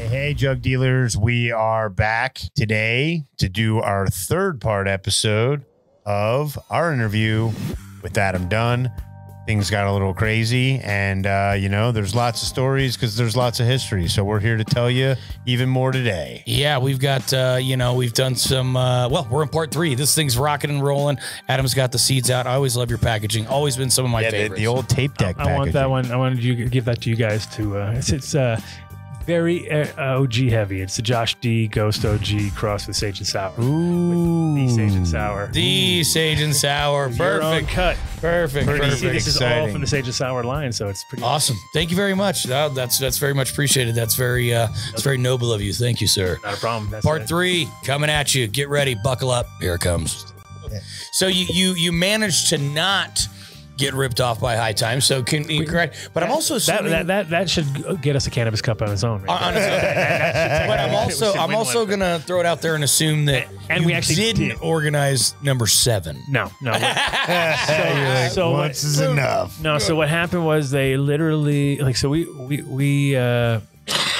Hey, Jug Dealers. We are back today to do our third part episode of our interview with Adam Dunn. Things got a little crazy, and, there's lots of stories because there's lots of history. So we're here to tell you even more today. Yeah, we've got, we've done some, we're in part 3. This thing's rocking and rolling. Adam's got the seeds out. I always love your packaging. Always been some of my favorites. The old tape deck packaging. I want that one. I wanted you to give that to you guys too. It's very OG heavy. It's the Josh D Ghost OG crossed with Sage and Sour. Ooh. The Sage and Sour. The Sage and Sour. Perfect. Cut. Perfect. This is all from the Sage and Sour line, so it's pretty awesome. Thank you very much. That's very much appreciated. That's very it's very noble of you. Thank you, sir. Not a problem. That's Part 3 coming at you. Get ready. Buckle up. Here it comes. So you managed to not get ripped off by High Time. So can you correct? But I'm also assuming that should get us a cannabis cup on its own. Right? On its own. But I'm also gonna throw it out there and assume that we actually didn't organize number 7. No. So once is enough. No. So what happened was they literally we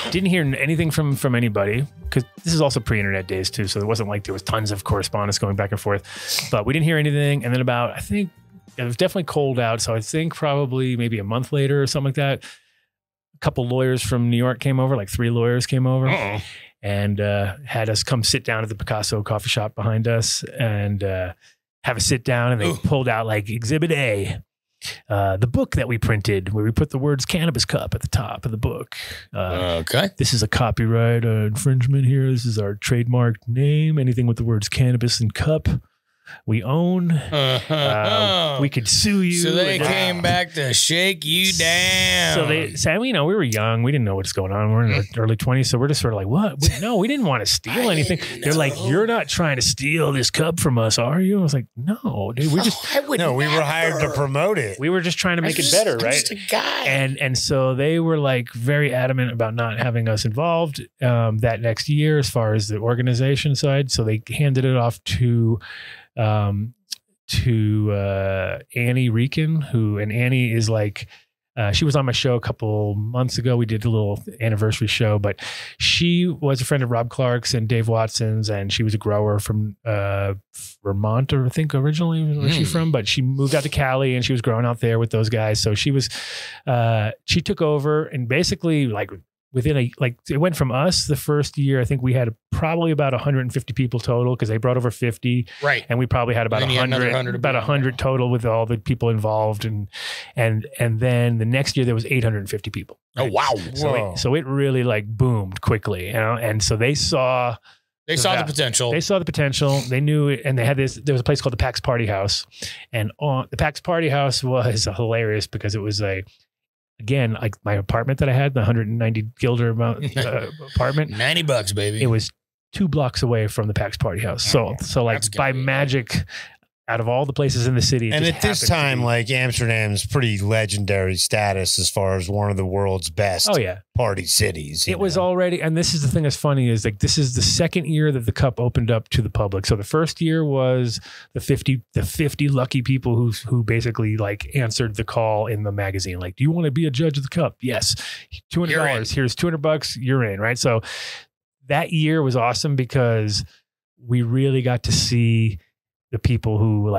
didn't hear anything from anybody, because this is also pre-internet days too. So it wasn't like there was tons of correspondence going back and forth. But we didn't hear anything, and then I think. It was definitely cold out, so I think probably maybe a month later or something like that, a couple lawyers from New York came over, like 3 lawyers came over, and had us come sit down at the Picasso coffee shop behind us and have a sit down, and they pulled out like Exhibit A, the book that we printed, where we put the words Cannabis Cup at the top of the book. Okay. This is a copyright infringement here. This is our trademark name. Anything with the words cannabis and cup, we own. We could sue you. So they came back to shake you down. So they said, we were young. We didn't know what's going on. We're in our early 20s. So we're just sort of like, what? No, we didn't want to steal anything. They're like, you're not trying to steal this cup from us, are you? I was like, no, dude. We were hired to promote it. We were just trying to make it better, right? Just a guy. And so they were like very adamant about not having us involved that next year as far as the organization side. So they handed it off to Annie Reekin, and Annie is like, she was on my show a couple months ago. We did a little anniversary show, but she was a friend of Rob Clark's and Dave Watson's, and she was a grower from Vermont, or I think originally where she's from, but she moved out to Cali and she was growing out there with those guys. So she took over, and basically within it went from us the first year, I think we had probably about 150 people total, because they brought over 50. Right. And we probably had about 100 total with all the people involved. And then the next year there was 850 people. Right? Oh, wow. So it really boomed quickly, and so they saw the potential. They saw the potential. They knew it, and they had this. There was a place called the Pax Party House, and the Pax Party House was hilarious because it was again, like my apartment that I had, the 190 guilder apartment, $90, baby. It was 2 blocks away from the Pax Party House. So by magic, out of all the places in the city, and at this time, Amsterdam's pretty legendary status as far as one of the world's best party cities. It was already, and this is the thing that's funny, is this is the second year that the cup opened up to the public. So the first year was the 50 lucky people who basically answered the call in the magazine. Do you want to be a judge of the cup? Yes. $200. Here's $200. You're in, right? So that year was awesome because we really got to see the people who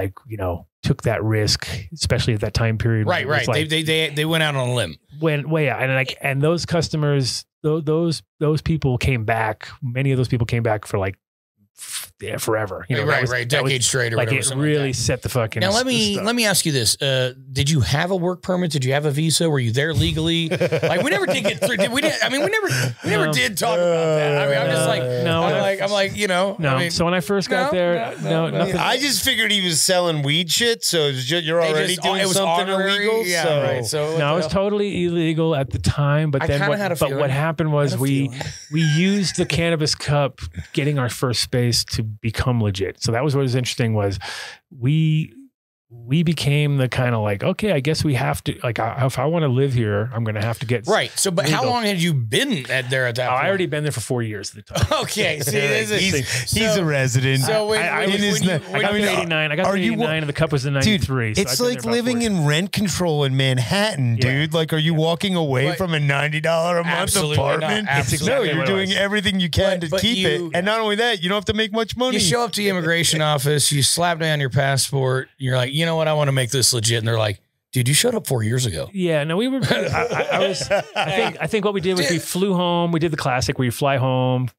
took that risk, especially at that time period. Right. They went out on a limb. And those customers, those people came back. Many of those people came back for forever. Decades straight or whatever. It really set the fucking. Now let me ask you this: did you have a work permit? Did you have a visa? Were you there legally? We never did get through. We never did talk about that. I mean, I'm just no. So when I first got there, nothing. I just figured he was selling weed shit. So you're already doing something illegal. Yeah, right. So no, it was totally illegal at the time. But then what happened was we used the Cannabis Cup, getting our first space to become legit. So that was what was interesting, was we we became the kind of like, okay, I guess we have to, like, if I want to live here, I'm going to have to get right. So, but how long had you been there at that point? I already been there for 4 years at the time. Okay. See, he's a resident. So I got to 89. I got to 89 and the cup was in 93. Dude, it's like living in rent control in Manhattan, dude. Like, are you walking away from a $90 a month apartment? No, you're doing everything you can to keep it. And not only that, you don't have to make much money. You show up to the immigration office, you slap down your passport, you're like, you know what, I want to make this legit. And they're like, dude, you showed up 4 years ago. Yeah, no, we were. I think what we did was we flew home. We did the classic where you fly home,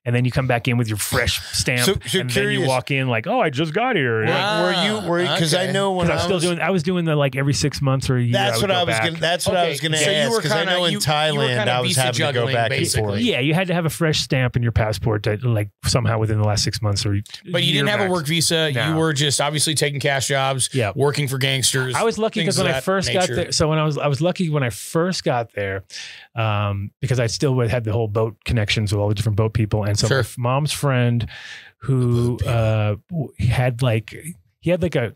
and then you come back in with your fresh stamp, and then you walk in like, oh, I just got here. Were you? Because I know when I was doing the like every 6 months or a year. That's what I was going. That's what I was going to ask. Because I know in Thailand I was having to go back and forth. Yeah, you had to have a fresh stamp in your passport that like somehow within the last 6 months or. But you didn't have a work visa. No. You were just obviously taking cash jobs. Yeah, working for gangsters. I was lucky because when I first got there. So when I was lucky when I first got there, because I still had the whole boat connections with all the different boat people, and so my mom's friend who had a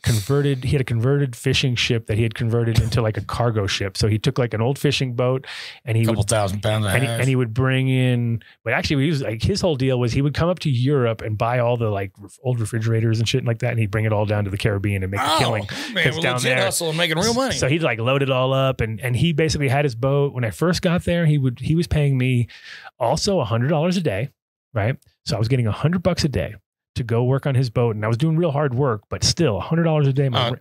converted fishing ship that he had converted into like a cargo ship. So he took like an old fishing boat and he would 1,000 pounds and he would bring in, but actually he was like, his whole deal was he would come up to Europe and buy all the like old refrigerators and shit like that. And he'd bring it all down to the Caribbean and make a killing. Man, we're down there hustle and making real money. So he'd like load it all up and he basically had his boat. When I first got there, he was paying me also $100 a day. Right. So I was getting $100 a day to go work on his boat, and I was doing real hard work, but still $100 a day. My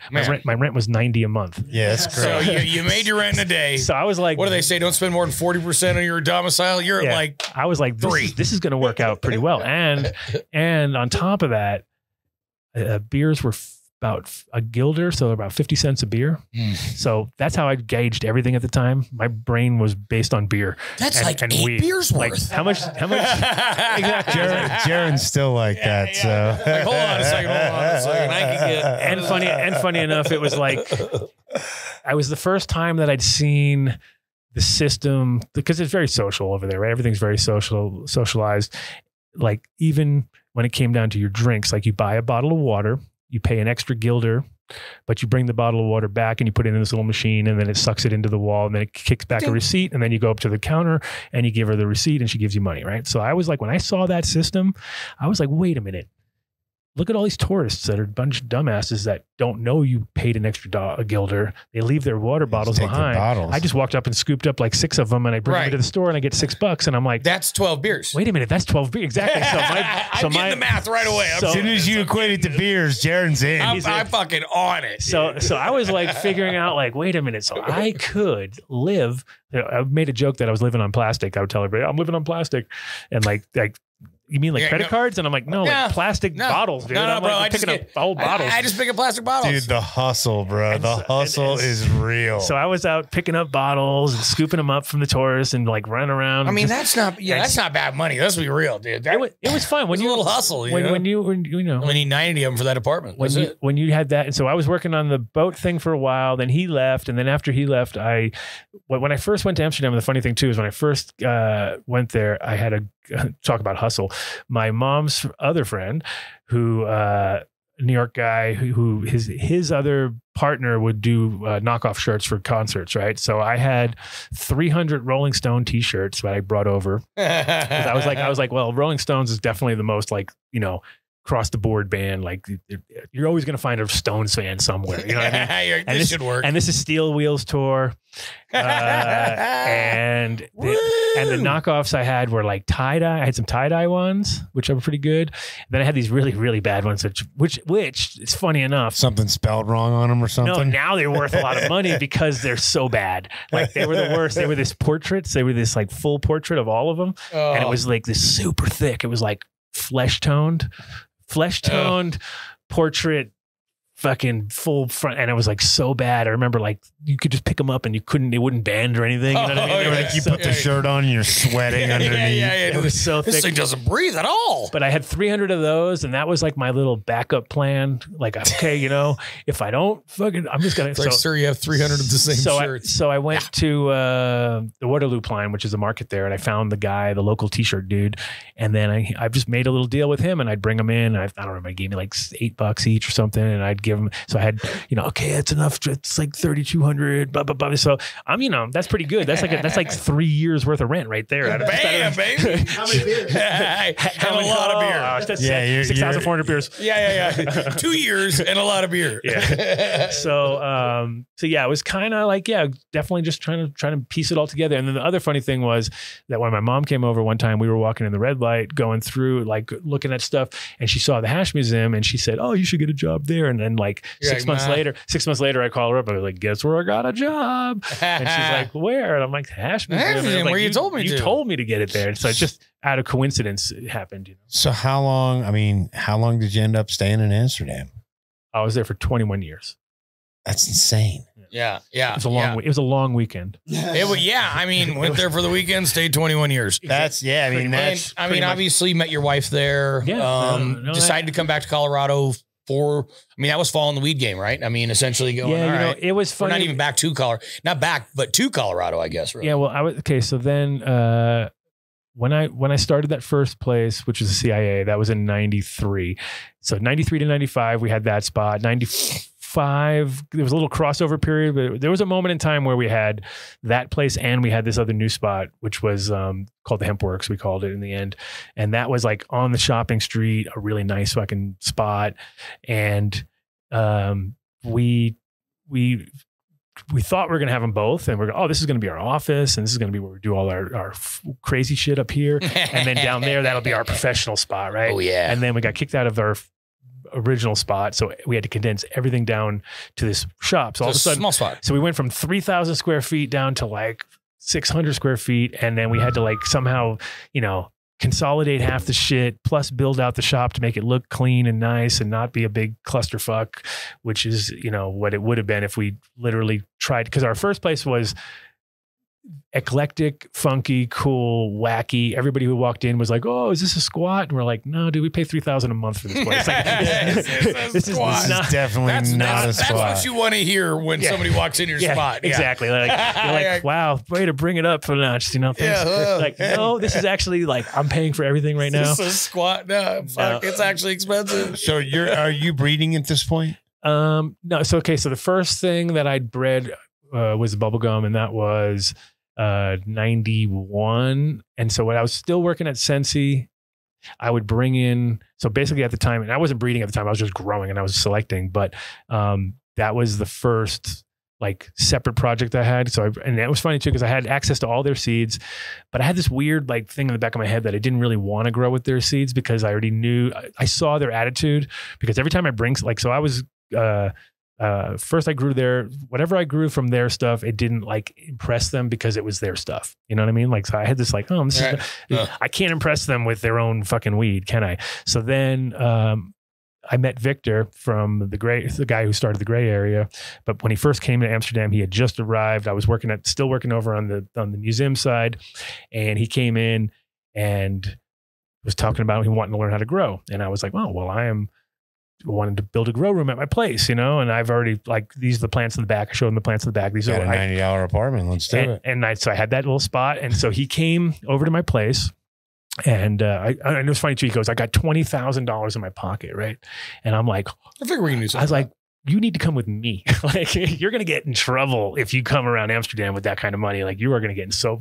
rent was $90 a month. Yeah, that's great. So you made your rent in a day. So I was like, what do they say? Don't spend more than 40% on your domicile. You're at like, I was like, this is going to work out pretty well. And on top of that, beers were about a guilder, so about 50 cents a beer. So that's how I gauged everything at the time. My brain was based on beer. That's like 8 beers worth. Like, how much? Exactly. Jaren's still like that. So like, hold on a second. I can get. And funny enough, it was like I was the first time that I'd seen the system, because it's very social over there, right? Everything's very socialized. Like even when it came down to your drinks, like you buy a bottle of water. You pay an extra guilder, but you bring the bottle of water back and you put it in this little machine and then it sucks it into the wall and then it kicks back a receipt and then you go up to the counter and you give her the receipt and she gives you money, right? So I was like, when I saw that system, I was like, wait a minute. Look at all these tourists that are a bunch of dumbasses that don't know you paid an extra a guilder. They leave their water bottles behind. I just walked up and scooped up like 6 of them and I bring them to the store and I get $6 and I'm like, that's 12 beers. Wait a minute, that's 12 beers. Exactly. I'm getting the math right away. As soon as you equate it to beers, Jaren's in. I'm fucking on it. So I was like figuring out like, wait a minute. So I could live. I made a joke that I was living on plastic. I would tell everybody, I'm living on plastic. And like, you mean like credit cards? And I'm like, no, like plastic bottles, dude. No, bro. Like, picking up old bottles. I just pick up plastic bottles. Dude, the hustle, bro. The hustle is real. So I was out picking up bottles and scooping them up from the tourists and like running around. I mean, that's not bad money. Let's be real, dude. It was fun. When you a little hustle, when you know. I need 90 of them for that apartment. When you had that. And so I was working on the boat thing for a while. Then he left. And then after he left, when I first went to Amsterdam, the funny thing too is when I first went there, I had a talk about hustle. My mom's other friend, who New York guy, who his other partner would do knockoff shirts for concerts, right? So I had 300 Rolling Stone T-shirts that I brought over. I was like, well, Rolling Stones is definitely the most like, you know, across the board band. Like you're always going to find a Stones fan somewhere. You know what I mean? This should work. And this is Steel Wheels tour. And the knockoffs I had were like tie-dye. I had some tie-dye ones, which are pretty good. And then I had these really, really bad ones, which it's funny enough. Something spelled wrong on them or something? No, now they're worth a lot of money because they're so bad. Like they were the worst. They were this portraits. They were this like full portrait of all of them. And it was like this super thick. It was like flesh toned portrait, fucking full front, and it was like so bad. I remember like you could just pick them up and they wouldn't bend or anything. You know what I mean? Like you put the shirt on and you're sweating underneath. It was so thick. This thing doesn't breathe at all. But I had 300 of those, and that was like my little backup plan. Like, okay, you know, if I don't fucking, I'm just gonna. It's like, sir, you have 300 of the same shirts. So I went to the Waterloo Pine, which is a market there, and I found the local T-shirt dude, and then I just made a little deal with him, and I'd bring them in. I don't remember, he gave me like $8 each or something, and I'd give them. So I had, okay, it's enough. It's like 3,200, blah, blah, blah. So I'm, that's pretty good. That's like 3 years worth of rent right there. Bam, baby. How many beers? Have a lot of beer. Yeah, 6,400 beers. Yeah. 2 years and a lot of beer. Yeah. So yeah, it was kind of like, definitely just trying to piece it all together. And then the other funny thing was that when my mom came over one time, we were walking in the red light, going through, like looking at stuff, and she saw the hash museum, and she said, "Oh, you should get a job there." And then like 6 months later, I call her up. I was like, "Guess where I got a job?" And she's like, "Where?" And I'm like, "Hash museum." Like, where you told me you told me to get it there. So it's just out of coincidence it happened. So how long did you end up staying in Amsterdam? I was there for 21 years. That's insane. Yeah. It was a long it was a long weekend. I mean, went there for the weekend, stayed 21 years. Obviously met your wife there. Yeah. Decided to come back to Colorado that was fall in the weed game, right? I mean, essentially going, it was funny. We're not even back to Colorado, but to Colorado, I guess. Really. Yeah. Well, so then, when I started that first place, which was the CIA, that was in 93. So 93 to 95, we had that spot. 95, there was a little crossover period, but there was a moment in time where we had that place and we had this other new spot, which was called the Hemp Works, we called it in the end. And that was like on the shopping street, a really nice fucking spot. And we thought we were going to have them both, and this is going to be our office, and this is going to be where we do all our crazy shit up here. And then down there, that'll be our professional spot. Right. Oh yeah. And then we got kicked out of our original spot. So we had to condense everything down to this shop. So all of a sudden, small spot. So we went from 3,000 square feet down to like 600 square feet. And then we had to like somehow, consolidate half the shit, plus build out the shop to make it look clean and nice and not be a big clusterfuck, which is, what it would have been if we literally tried. Because our first place was eclectic, funky, cool, wacky. Everybody who walked in was like, "Oh, is this a squat?" And we're like, "No, dude, we pay $3,000 a month for this place." Like, this is definitely not a spot. That's what you want to hear when somebody walks in your spot. Yeah. Exactly. Like, you're like, "Wow, way to bring it up for notch." No, this is actually like I'm paying for everything right now. This is a squat. No, fuck, it's actually expensive. So are you breeding at this point? No. So the first thing that I'd bred was bubble gum, and that was 91. And so when I was still working at Sensi, I would bring in, so basically at the time, and I wasn't breeding at the time, I was just growing and I was selecting, but that was the first like separate project I had. And it was funny too, because I had access to all their seeds, but I had this weird like thing in the back of my head that I didn't really want to grow with their seeds because I already knew, I saw their attitude, because every time I bring, so I was, first I grew whatever I grew from their stuff, it didn't like impress them because it was their stuff. You know what I mean? Like, so I had this like, I can't impress them with their own fucking weed, can I? So then, I met Victor from the guy who started the gray area. But when he first came to Amsterdam, he had just arrived. I was still working over on the museum side, and he came in and was talking about he wanted to learn how to grow. And I was like, well, I wanted to build a grow room at my place, and I've already these are the plants in the back. I showed him the plants in the back. These are a $90 apartment. Let's do it. So I had that little spot. And so he came over to my place, and it was funny too. He goes, "I got $20,000 in my pocket." Right. And I'm like, I figure we can do something. I was like, "You need to come with me. Like, you're going to get in trouble if you come around Amsterdam with that kind of money. Like, you are going to get in so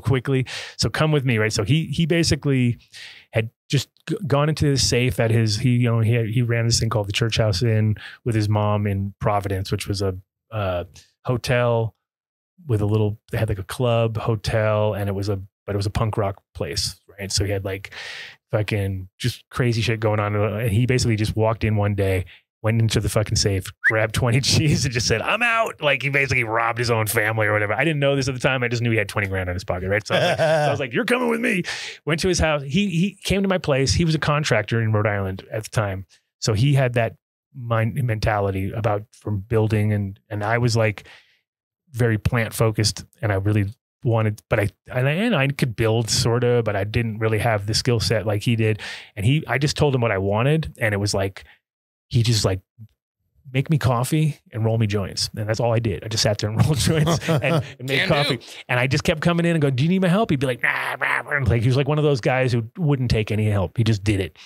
quickly. So come with me." Right. So he basically had just gone into his safe at he ran this thing called the Church House Inn with his mom in Providence, which was a hotel with they had like a club hotel, and it was a punk rock place. Right. So he had like fucking just crazy shit going on. And he basically just walked in one day, went into the fucking safe, grabbed 20 G's and just said, "I'm out." Like, he basically robbed his own family or whatever. I didn't know this at the time. I just knew he had 20 grand in his pocket. Right. So I was like, "You're coming with me." Went to his house. He came to my place. He was a contractor in Rhode Island at the time. So he had that mentality from building. And I was like very plant focused, and I really wanted, but I could build sort of, but I didn't really have the skill set like he did. And I just told him what I wanted. And it was like, he just like, make me coffee and roll me joints. And that's all I did. I just sat there and rolled joints and made coffee. And I just kept coming in and go, "Do you need my help?" He'd be like, "Nah." And like, he was like one of those guys who wouldn't take any help. He just did it.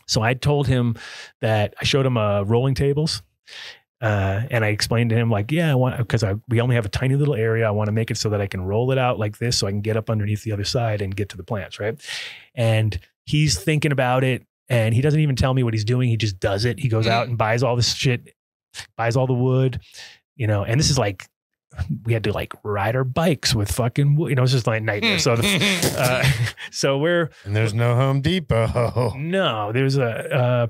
So I told him that I showed him rolling tables. And I explained to him like, yeah, we only have a tiny little area. I want to make it so that I can roll it out like this so I can get up underneath the other side and get to the plants. Right. And he's thinking about it and he doesn't even tell me what he's doing. He just does it. He goes out and buys all this shit, buys all the wood, and this is like, we had to like ride our bikes with fucking wood. It's just like nightmare. So, and there's no Home Depot. No, there's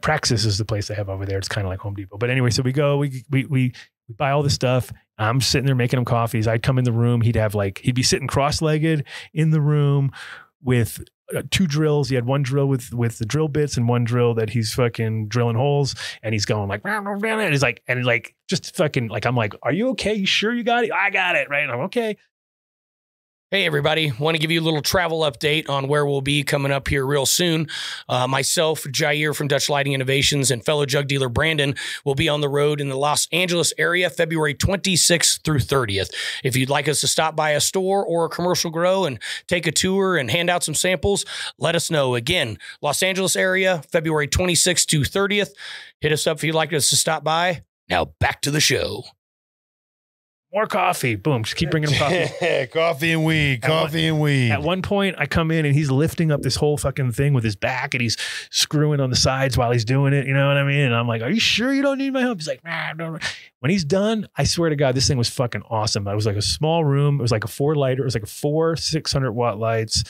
Praxis is the place they have over there. It's kind of like Home Depot. But anyway, so we go, we buy all this stuff. I'm sitting there making him coffees. I'd come in the room. He'd be sitting cross-legged in the room with 2 drills. He had 1 drill with the drill bits and 1 drill that he's fucking drilling holes. And he's going like, and he's like, just fucking like, I'm like, are you okay? You sure you got it? I got it. Right. And I'm okay. Hey, everybody. Want to give you a little travel update on where we'll be coming up here real soon. Myself, Jair from Dutch Lighting Innovations, and fellow Jug dealer Brandon will be on the road in the Los Angeles area February 26th through 30th. If you'd like us to stop by a store or a commercial grow and take a tour and hand out some samples, let us know. Again, Los Angeles area February 26th to 30th. Hit us up if you'd like us to stop by. Now back to the show. More coffee. Boom. Just keep bringing him coffee. Coffee and weed. At one point, I come in and he's lifting up this whole fucking thing with his back and he's screwing on the sides while he's doing it. You know what I mean? And I'm like, are you sure you don't need my help? He's like, nah, no. When he's done, I swear to God, this thing was fucking awesome. It was like a small room. It was like a 4-lighter. It was like 4 600-watt lights.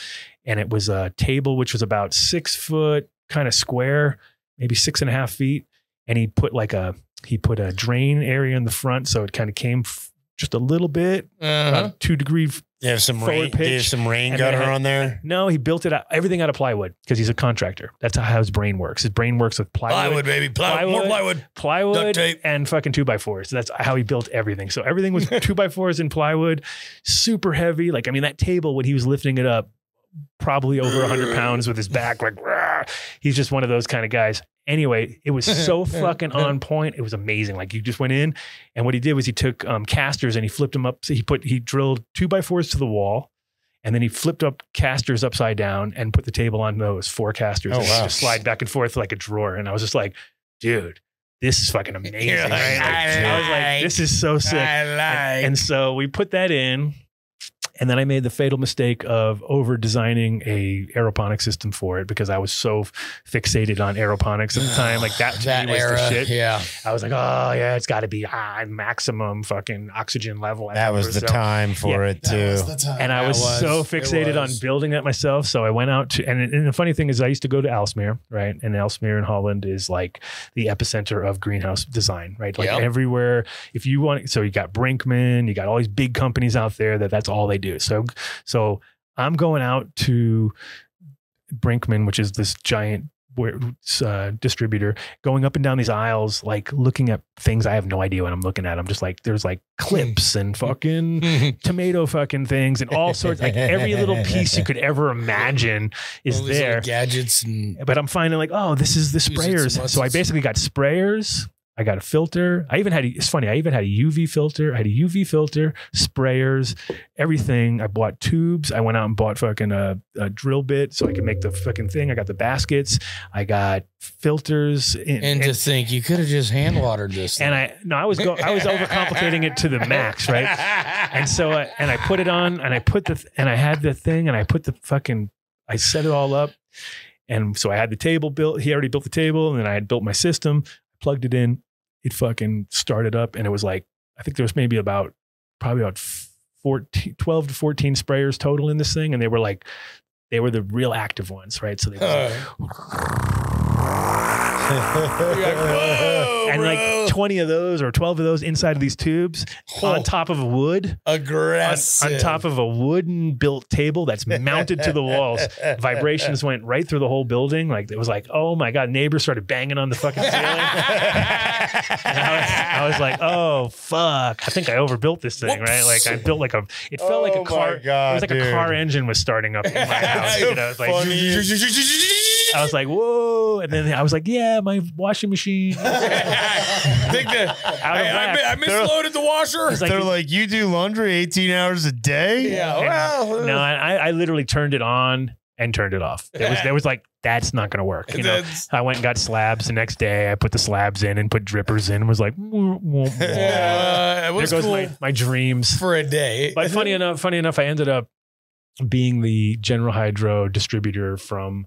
And it was a table, which was about 6 foot kind of square, maybe 6.5 feet. And he put a drain area in the front. So it kind of came just a little bit, about 2 degrees. You have some rain. Do you have some rain gutter on there? No, he built it out, everything out of plywood because he's a contractor. That's how his brain works. His brain works with plywood. Plywood, baby. More plywood, duct tape, and fucking 2x4s. That's how he built everything. So everything was 2x4s and plywood, super heavy. Like, I mean, that table when he was lifting it up, probably over 100 pounds with his back. Like, he's just one of those kind of guys. Anyway, it was so fucking on point. It was amazing. Like, you just went in, and what he did was he took casters and he flipped them up. So he drilled 2x4s to the wall, and then he flipped up casters upside down and put the table on those 4 casters. Oh, and wow. Just slide back and forth like a drawer. And I was just like, dude, this is fucking amazing. Right? I was like, this is so sick. And so we put that in. And then I made the fatal mistake of over designing a aeroponic system for it because I was so fixated on aeroponics at the time. Like that to me was the shit. Yeah. I was like, oh yeah, it's got to be maximum fucking oxygen level. That was the time for it too. And I was so fixated on building it myself. So I went out to, and the funny thing is I used to go to Aalsmeer, right? And Aalsmeer in Holland is like the epicenter of greenhouse design, right? Like everywhere, if you want, so you got Brinkman, you got all these big companies out there that's all they do. So I'm going out to Brinkman, which is this giant distributor, going up and down these aisles, like looking at things I have no idea what I'm looking at. I'm just like, there's like clips and fucking tomato fucking things and all sorts, like every little piece you could ever imagine is all there. Gadgets. But I'm finding like, oh, this is the sprayers. So I basically got sprayers. I got a filter. It's funny. I even had a UV filter. I had a UV filter, sprayers, everything. I bought tubes. I went out and bought fucking a drill bit so I could make the fucking thing. I got the baskets. I got filters. And to think you could have just hand watered this. And I was overcomplicating it to the max, right? And so I put it on and I had the thing and I set it all up. And so I had the table built. He already built the table and then I had built my system, plugged it in. It fucking started up and it was like, I think there was maybe probably about 12 to 14 sprayers total in this thing. And they were the real active ones, right? So they and like 20 of those or 12 of those inside of these tubes on top of wood. Aggressive. On top of a wooden built table that's mounted to the walls. Vibrations went right through the whole building. Like it was like, oh my God, neighbors started banging on the fucking ceiling. And I was like, oh fuck. I think I overbuilt this thing, right? Like I built it felt like a car. God, it was like a car engine was starting up in my house. You know, like, I was like, whoa. And then I was like, yeah, my washing machine. I misloaded the washer. They're like, you do laundry 18 hours a day? Yeah. No, I literally turned it on and turned it off. There was like, that's not going to work. You know, I went and got slabs the next day. I put the slabs in and put drippers in and was like, it was there goes cool my dreams for a day. But funny enough, I ended up being the General Hydro distributor from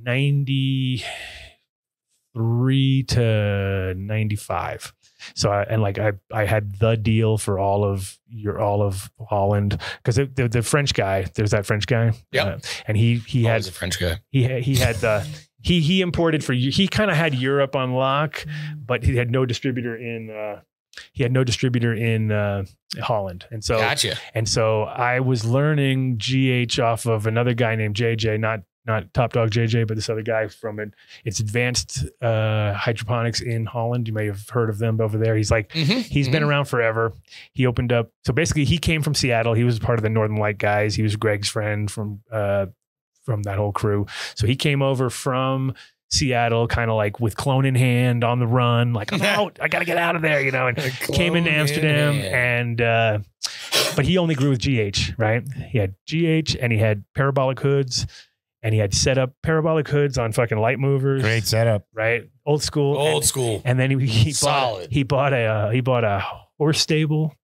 93 to 95. So I had the deal for all of Holland, because the French guy, there's that French guy. Yep. And he had a French guy. He had he imported he kind of had Europe on lock, but he had no distributor in Holland. And so gotcha. And so I was learning GH off of another guy named JJ, not Top Dog JJ, but this other guy from it's advanced hydroponics in Holland. You may have heard of them over there. He's like, he's been around forever. He opened up. So basically he came from Seattle. He was part of the Northern Light guys. He was Greg's friend from that whole crew. So he came over from Seattle, kind of like with clone in hand on the run, like, I'm out, I got to get out of there, you know, and came into Amsterdam and, but he only grew with GH, right? He had GH and he had parabolic hoods. And he had set up parabolic hoods on fucking light movers. Great setup, right? Old school. And then he bought a horse stable.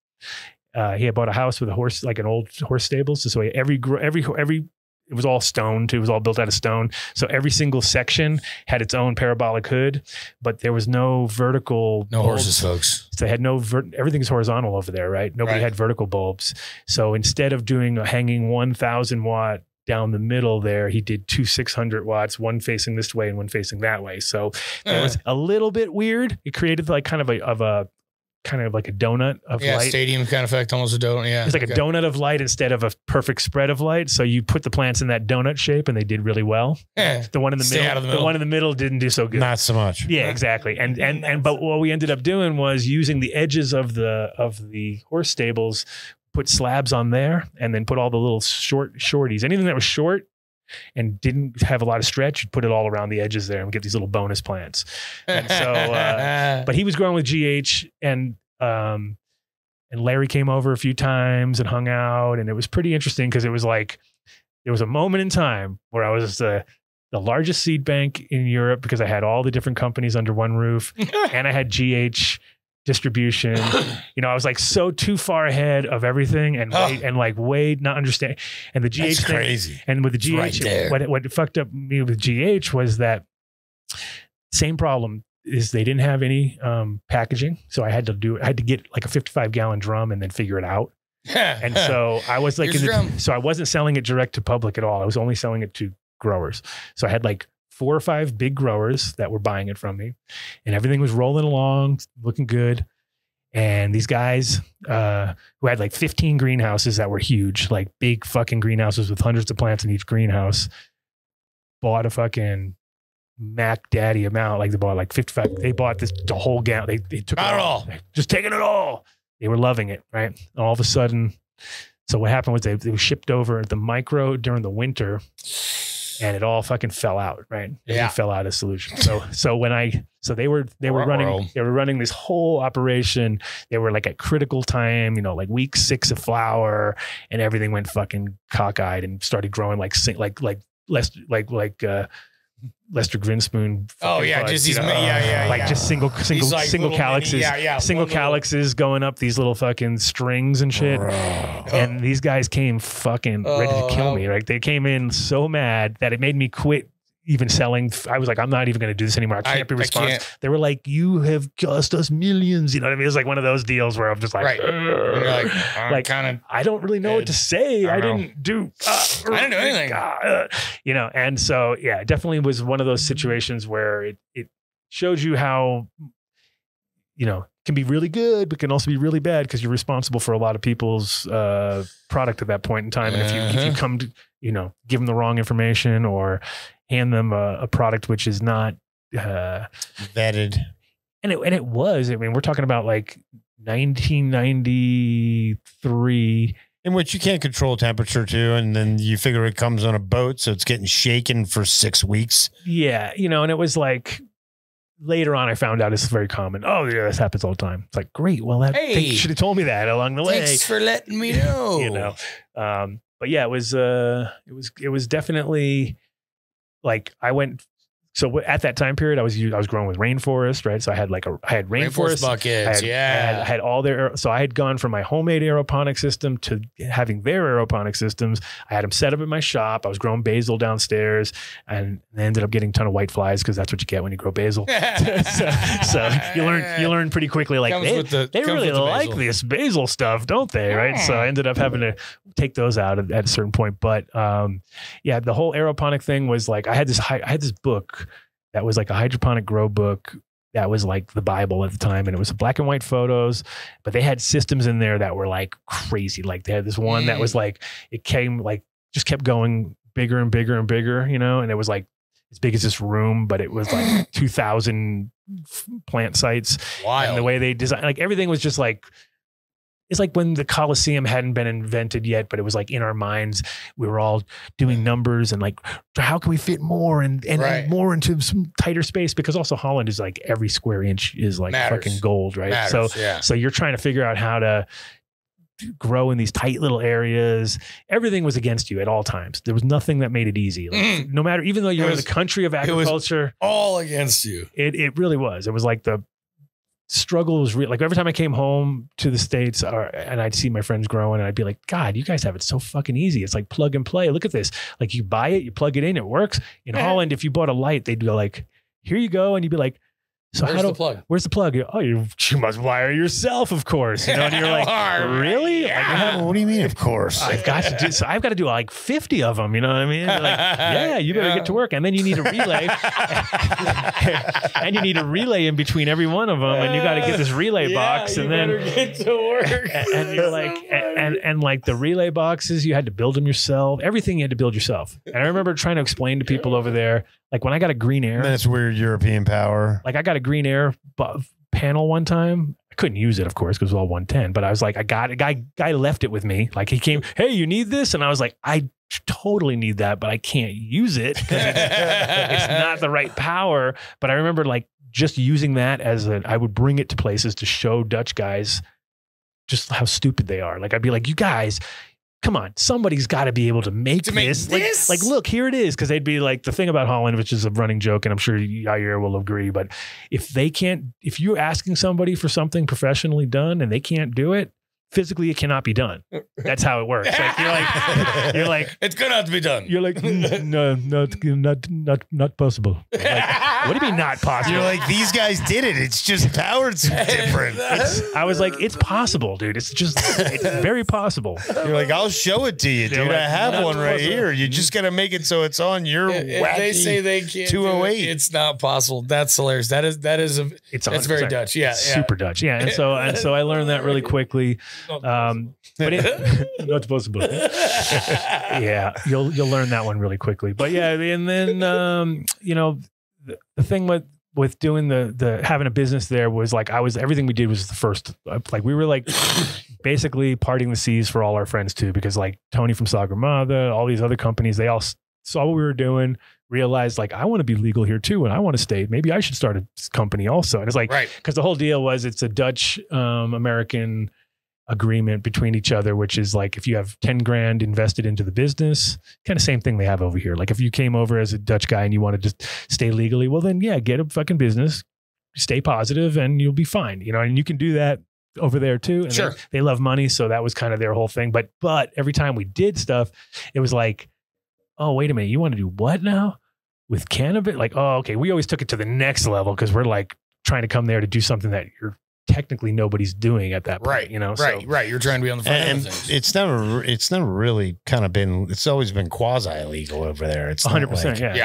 He had bought a house with a horse, like an old horse stable. So every it was all stone too. It was all built out of stone. So every single section had its own parabolic hood, but there was no vertical. No horses, folks. So they had everything's horizontal over there, right? Nobody had vertical bulbs. So instead of doing a hanging 1,000 watt down the middle there, he did 2 600 watts, one facing this way and one facing that way. So it was a little bit weird. It created like kind of like a donut of light. Stadium kind of effect, almost a donut. Yeah, it's like a donut of light instead of a perfect spread of light. So you put the plants in that donut shape, and they did really well. The one in the middle, the one in the middle didn't do so good. Not so much. Yeah, exactly. And but what we ended up doing was using the edges of the horse stables, put slabs on there, and then put all the little shorties. Anything that was short and didn't have a lot of stretch, you'd put it all around the edges there and get these little bonus plants. And so, but he was growing with GH, and Larry came over a few times and hung out, and it was pretty interesting because it was like, there was a moment in time where I was the largest seed bank in Europe because I had all the different companies under one roof and I had GH distribution. You know, I was like so too far ahead of everything and way not understanding. And the GH That's thing, crazy. And with the GH, right what fucked up me with GH was that same problem is they didn't have any packaging. So I had to get like a 55 gallon drum and then figure it out. And so I was like, so I wasn't selling it direct to public at all. I was only selling it to growers. So I had like 4 or 5 big growers that were buying it from me, and everything was rolling along, looking good. And these guys who had like 15 greenhouses that were huge, like big fucking greenhouses with hundreds of plants in each greenhouse, bought a fucking Mac Daddy amount. Like they bought like 55. They bought the whole gallon. They took it all. Just taking it all. They were loving it, right? And all of a sudden, so what happened was they were shipped over the micro during the winter. And it all fucking fell out, right? It fell out of solution. So they were running this whole operation. They were like at critical time, you know, like week 6 of flower, and everything went fucking cockeyed and started growing like Lester Grinspoon. Oh yeah, buds, just these, just single calyxes, single calyxes going up these little fucking strings and shit. And these guys came fucking ready to kill me. Like they came in so mad that it made me quit even selling. I was like, I'm not even going to do this anymore. I can't be responsible. They were like, you have cost us millions. You know what I mean? It was like one of those deals where I'm just like, I don't really know what to say. I didn't do anything. You know, and so, yeah, it definitely was one of those situations where it shows you how, you know, can be really good, but can also be really bad because you're responsible for a lot of people's product at that point in time. And if you come to, you know, give them the wrong information or hand them a product which is not vetted, and it was. I mean, we're talking about like 1993, in which you can't control temperature too, and then you figure it comes on a boat, so it's getting shaken for 6 weeks. Yeah, you know, and it was like. Later on, I found out it's very common. Oh, yeah, this happens all the time. It's like, great. Well, you should have told me that along the way. Thanks for letting me know. You know, But yeah, it was definitely like I went. So at that time period, I was growing with rainforest, right? So I had rainforest buckets, I had all their. So I had gone from my homemade aeroponic system to having their aeroponic systems. I had them set up in my shop. I was growing basil downstairs, and I ended up getting a ton of white flies because that's what you get when you grow basil. so you learn pretty quickly. Like they really like this basil stuff, don't they? Right. So I ended up having to take those out at a certain point. But yeah, the whole aeroponic thing was like I had this book that was like a hydroponic grow book that was like the Bible at the time, and it was black and white photos, but they had systems in there that were like crazy. Like they had this one that was like, it came like, just kept going bigger and bigger and bigger, you know, and it was like as big as this room, but it was like 2,000 plant sites. Wild. And the way they designed, like everything was just like, it's like when the Colosseum hadn't been invented yet, but it was like in our minds, we were all doing numbers and like, how can we fit more and more into some tighter space? Because also Holland is like every square inch is like fucking gold, right? So you're trying to figure out how to grow in these tight little areas. Everything was against you at all times. There was nothing that made it easy. Like, no matter, even though you're in the country of agriculture, all against you. It really was. It was like the struggle was real. Like every time I came home to the States and I'd see my friends growing, and I'd be like, God, you guys have it so fucking easy. It's like plug and play. Look at this. Like you buy it, you plug it in, it works. In Holland, if you bought a light, they'd go like, here you go. And you'd be like, so where's the plug? Where's the plug? Oh, you must wire yourself, of course. You know, and you're like, really? Yeah. What do you mean, of course? I've got to do like 50 of them. You know what I mean? Like, yeah, you better get to work. And then you need a relay, and you need a relay in between every one of them, and you got to get this relay box, and then get to work. And you're like, and like the relay boxes, you had to build them yourself. Everything you had to build yourself. And I remember trying to explain to people over there, like when I got a Green Air. That's weird European power. Like I got a Green Air panel one time. I couldn't use it, of course, because it was all 110. But I was like, I got a guy left it with me. Like he came, hey, you need this? And I was like, I totally need that, but I can't use it because it's not the right power. But I remember like just using that I would bring it to places to show Dutch guys just how stupid they are. Like I'd be like, you guys, come on, somebody's got to be able to make this. Like, look, here it is. Because they'd be like, the thing about Holland, which is a running joke, and I'm sure Jair will agree, but if you're asking somebody for something professionally done and they can't do it, physically it cannot be done. That's how it works. Like you're like it's gonna have to be done. You're like, no, not possible. Like, what do you mean not possible? You're like, these guys did it. It's just powered different. I was like, it's possible, dude. It's very possible. You're like, I'll show it to you, dude. Like, I have one right here. You just gotta make it so it's on your wacky they say they can't 208. It's not possible. That's hilarious. That's very Dutch. Yeah, super Dutch. Yeah, and so I learned that really quickly. But not possible. Yeah, you'll learn that one really quickly. But yeah, and then you know, the thing with doing the having a business there was like everything we did was the first. Like we were like basically parting the seas for all our friends too, because like Tony from Sagrada, all these other companies, they all saw what we were doing, realized like, I want to be legal here too, and I want to stay. Maybe I should start a company also. And it's like, because the whole deal was it's a Dutch American agreement between each other, which is like if you have 10 grand invested into the business, kind of same thing they have over here. Like if you came over as a Dutch guy and you wanted to stay legally, well then yeah, get a fucking business, stay positive, and you'll be fine. You know, and you can do that over there too. And sure. They love money, so that was kind of their whole thing. But every time we did stuff, it was like, oh, wait a minute, you want to do what now with cannabis? Like, oh, okay. We always took it to the next level because we're like trying to come there to do something that you're technically nobody's doing at that point, right? You know, right. You're trying to be on the front end of things. It's never really kind of been. It's always been quasi illegal over there. It's 100%. Yeah.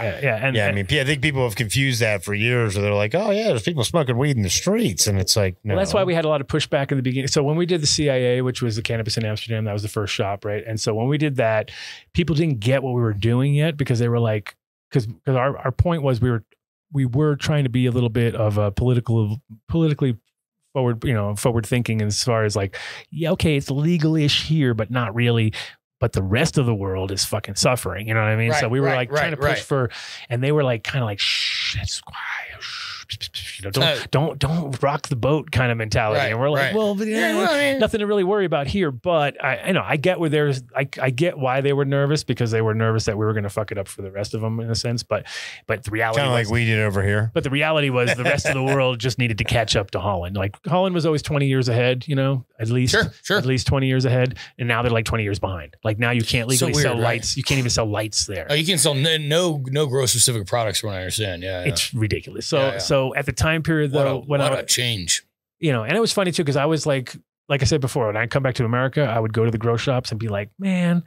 And I mean, I think people have confused that for years. Or they're like, oh yeah, there's people smoking weed in the streets, and it's like, no. Well, that's why we had a lot of pushback in the beginning. So when we did the CIA, which was the Cannabis in Amsterdam, that was the first shop, right? And so when we did that, people didn't get what we were doing yet because they were like, because our point was we were trying to be a little bit of a politically forward thinking as far as like, yeah, okay, it's legal-ish here, but not really. But the rest of the world is fucking suffering. You know what I mean? So we were trying to push for, and they were like, kind of like, shh, that's quiet. don't rock the boat kind of mentality. And we're like, well, but nothing to really worry about here. But I get where I get why they were nervous, because they were nervous that we were going to fuck it up for the rest of them in a sense. But the reality, kind of like we did over here. But the reality was the rest of the world just needed to catch up to Holland. Like Holland was always 20 years ahead, at least at least 20 years ahead. And now they're like 20 years behind. Like now you can't legally sell lights. You can't even sell lights there. Oh, you can sell no grow specific products from what I understand. Yeah. It's ridiculous. So at the time period though, what a change, and it was funny too, because I was like I said before, when I come back to America, I would go to the grow shops and be like, man,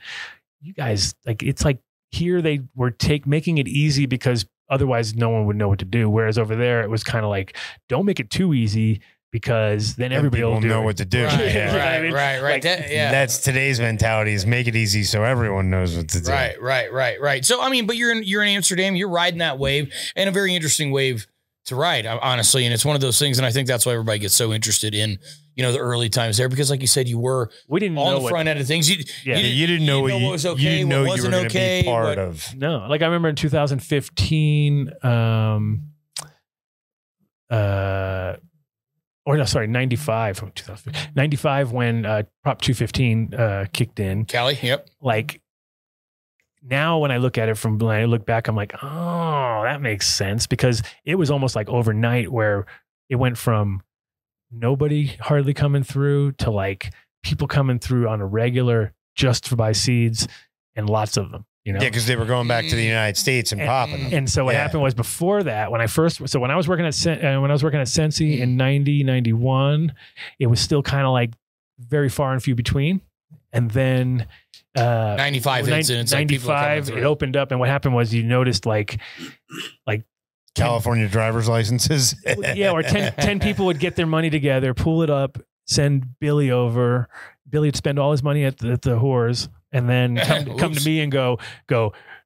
you guys, like, it's like here they were making it easy because otherwise no one would know what to do. Whereas over there, it was kind of like, don't make it too easy, because then everybody will know what to do. Right. That's today's mentality, is make it easy so everyone knows what to do. Right. So, I mean, but you're in Amsterdam, you're riding that wave, and a very interesting wave to ride, honestly. And it's one of those things. And I think that's why everybody gets so interested in, the early times there, because like you said, we didn't on know the front end of things. You didn't know what was okay, you what wasn't okay. Be part of. No, like I remember in 2015, 95 from 95 when Prop 215 kicked in. Cali, yep. Like now when I look at it when I look back, I'm like, oh, that makes sense, because it was almost like overnight where it went from nobody hardly coming through to like people coming through on a regular just to buy seeds, and lots of them. Yeah, because they were going back to the United States and popping them. And so what happened was, before that, when I was working at Sensi in 91, it was still kind of like very far and few between. And then 95 incidents, 95, it opened up, and what happened was you noticed like California driver's licenses. Or 10 people would get their money together, pull it up, send Billy over. Billy would spend all his money at the whores, and then come to me and go,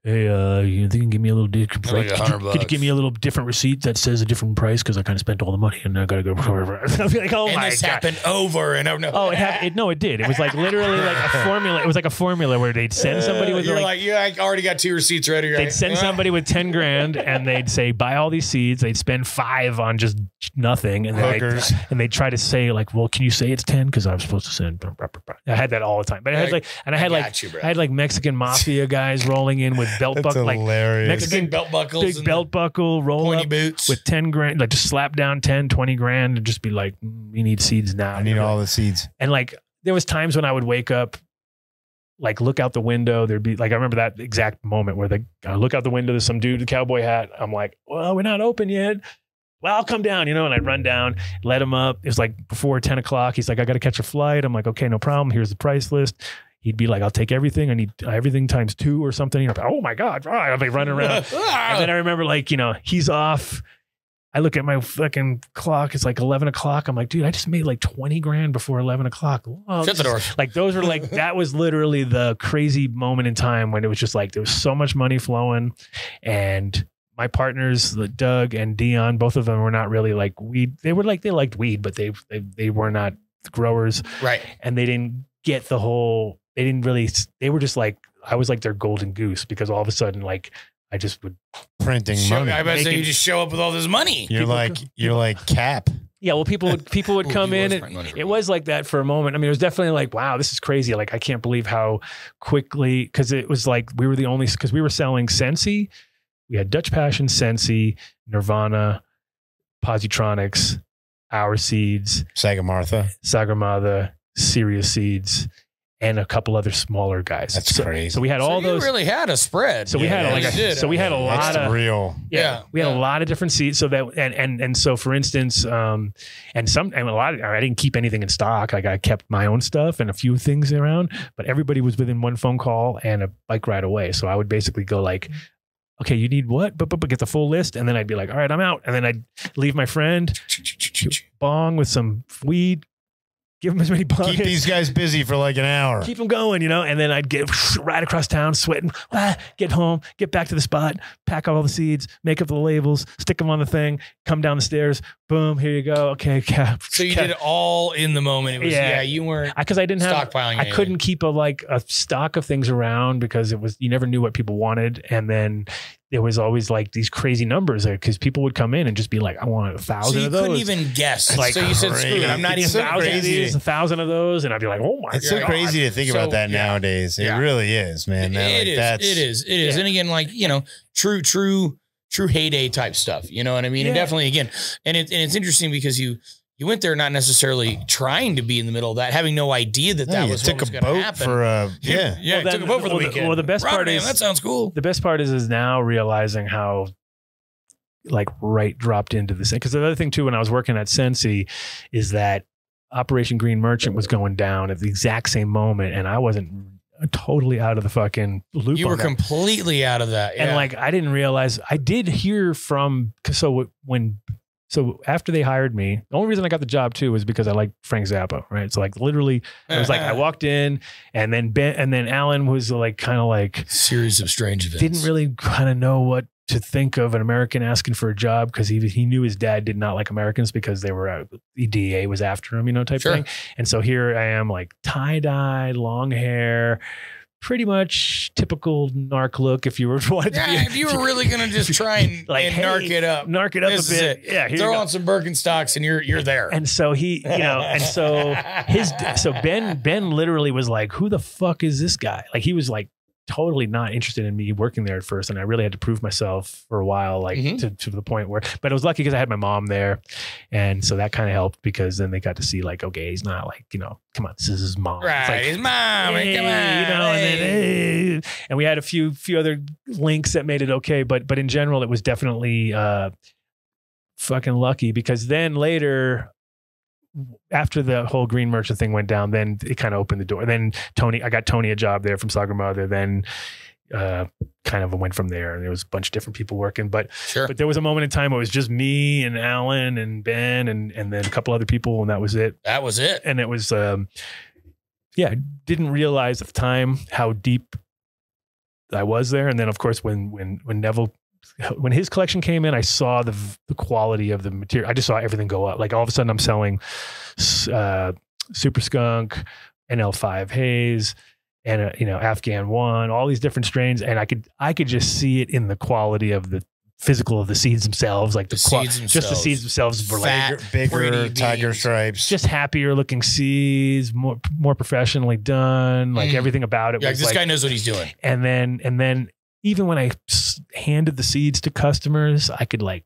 hey, you think you can give me a little could you give me a little different receipt that says a different price, because I kind of spent all the money and I gotta go. I'll be like, oh, and my this God. happened over and over. Oh, it did. It was like literally like a formula. It was like a formula where they'd send somebody with I already got 2 receipts ready. Right? They'd send somebody with 10 grand and they'd say, buy all these seeds. They'd spend 5 on just nothing, and then they'd try to say like, well, can you say it's 10 because I was supposed to send. I had that all the time, but I had like Mexican mafia guys rolling in with belt buckle, like Mexican belt buckles, big belt buckle, roll up boots with 10 grand, like just slap down 10, 20 grand and just be like, we need seeds now. I need all the seeds. And like, there was times when I would wake up, like look out the window. There'd be like, I remember that exact moment where I look out the window, there's some dude with a cowboy hat. I'm like, well, we're not open yet. Well, I'll come down, and I'd run down, let him up. It was like before 10 o'clock. He's like, I got to catch a flight. I'm like, okay, no problem. Here's the price list. He'd be like, I'll take everything. I need everything times 2 or something. Oh my God. I'll be running around. And then I remember like, he's off. I look at my fucking clock. It's like 11 o'clock. I'm like, dude, I just made like 20 grand before 11 o'clock. Well, shut the door. Like those were like, that was literally the crazy moment in time when it was just like, there was so much money flowing, and my partners, Doug and Dion, both of them were not really like weed. They liked weed, but they were not growers. Right. And they didn't get the whole, they were just like, I was like their golden goose, because all of a sudden, like, I just would printing money. I bet you just show up with all this money. You're like Cap. Yeah. Well, people would come in, and it was like that for a moment. I mean, it was definitely like, wow, this is crazy. Like, I can't believe how quickly, because it was like, we were the only, because we were selling Sensi. We had Dutch Passion, Sensi, Nirvana, Positronics, Our Seeds, Sagarmatha, Serious Seeds, and a couple other smaller guys. That's crazy. So we had all those. You really had a spread. So we had we had a lot of real. Yeah, we had a lot of different seeds. So that and so for instance, I didn't keep anything in stock. Like I kept my own stuff and a few things around, but everybody was within one phone call and a bike ride away. So I would basically go like, okay, you need what? But get the full list. And then I'd be like, all right, I'm out. And then I'd leave my friend, bong with some weed, give them as many bongs. Keep these guys busy for like an hour. Keep them going, and then I'd get right across town, sweating, get home, get back to the spot, pack all the seeds, make up the labels, stick them on the thing, come down the stairs, boom, here you go. Okay, cap. So you did it all in the moment. It was, you weren't because I didn't have stockpiling. I couldn't keep a stock of things around, because it was, you never knew what people wanted, and then there was always like these crazy numbers because people would come in and just be like, I want 1,000 so you of those. couldn't even guess. Like, so you said, screw it, I'm not it's even so 1,000 of crazy. these, 1,000 of those. And I'd be like, oh my God. It's so crazy to think about that nowadays. It really is, man. It is. And again, like, you know, true heyday type stuff. You know what I mean? And definitely, again, and it's interesting because you went there not necessarily trying to be in the middle of that, having no idea that was what was going to happen. You took a boat for the weekend. Well, the best part is that sounds cool. The best part is now realizing how like dropped into this. Because the other thing too, when I was working at Sensi, is that Operation Green Merchant was going down at the exact same moment, and I wasn't totally out of the fucking loop. You were completely out of that, and like I didn't realize. I did hear from So after they hired me, the only reason I got the job too was because I liked Frank Zappa, right? So like literally, it was like I walked in, and then Alan was like kind of like series of strange events. Didn't really kind of know what to think of an American asking for a job because he knew his dad did not like Americans because they were the DEA was after him, you know, type thing. And so here I am, like tie-dye, long hair. Pretty much typical narc look if you were wanted to be. If you were really going to just try and, like, narc it up a bit. Yeah. Throw on some Birkenstocks and you're there. And so he, you know, and so Ben literally was like, who the fuck is this guy? Like he was like totally not interested in me working there at first. And I really had to prove myself for a while, like to the point where, but it was lucky because I had my mom there. And so that kind of helped because then they got to see like, okay, he's not like, you know, come on, this is his mom. Right. Like, his mom. Hey, come on. You know, and then, and we had a few other links that made it okay. But in general, it was definitely fucking lucky because then later, after the whole Green Merchant thing went down, then it kind of opened the door. Then I got Tony a job there from Sagar Mother. Then kind of went from there, and there was a bunch of different people working. But there was a moment in time where it was just me and Alan and Ben and then a couple other people, and that was it. That was it. And it was didn't realize at the time how deep I was there. And then of course when Neville. When his collection came in, I saw the quality of the material. I just saw everything go up. Like all of a sudden I'm selling Super Skunk, NL5 Haze, and Afghan 1, all these different strains. And I could just see it in the quality of the physical of the seeds themselves. Like the seeds themselves were fat, bigger, tiger stripes. Just happier looking seeds, more professionally done. Like everything about it. Yeah, was this like, guy knows what he's doing. And then even when I handed the seeds to customers, I could like.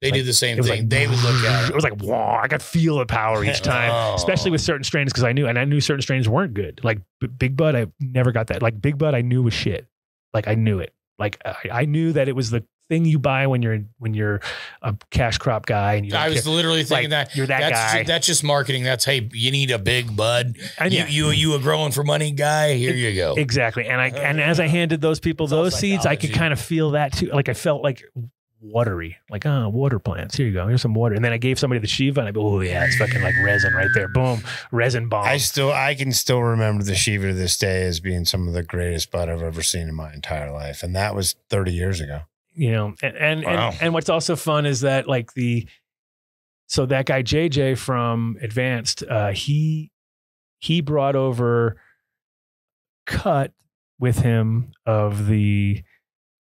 They did the same thing. Like, they would look at it. It was like, wow, I could feel the power each time, especially with certain strains because I knew certain strains weren't good. Like Big Bud, I never got that. Like Big Bud, I knew was shit. Like I knew it. Like I knew that it was the thing you buy when you're a cash crop guy. And I was literally thinking that you're that guy. That's just marketing. That's, hey, you need a Big Bud. You a growing for money guy. Here you go. Exactly. And as I handed those people those seeds, I could kind of feel that too. Like I felt like watery, like, water plants. Here you go. Here's some water. And then I gave somebody the Shiva and I go, oh yeah, it's fucking like resin right there. Boom. Resin bomb. I can still remember the Shiva to this day as being some of the greatest bud I've ever seen in my entire life. And that was 30 years ago. You know, and what's also fun is that like so that guy JJ from Advanced, he brought over cut with him of the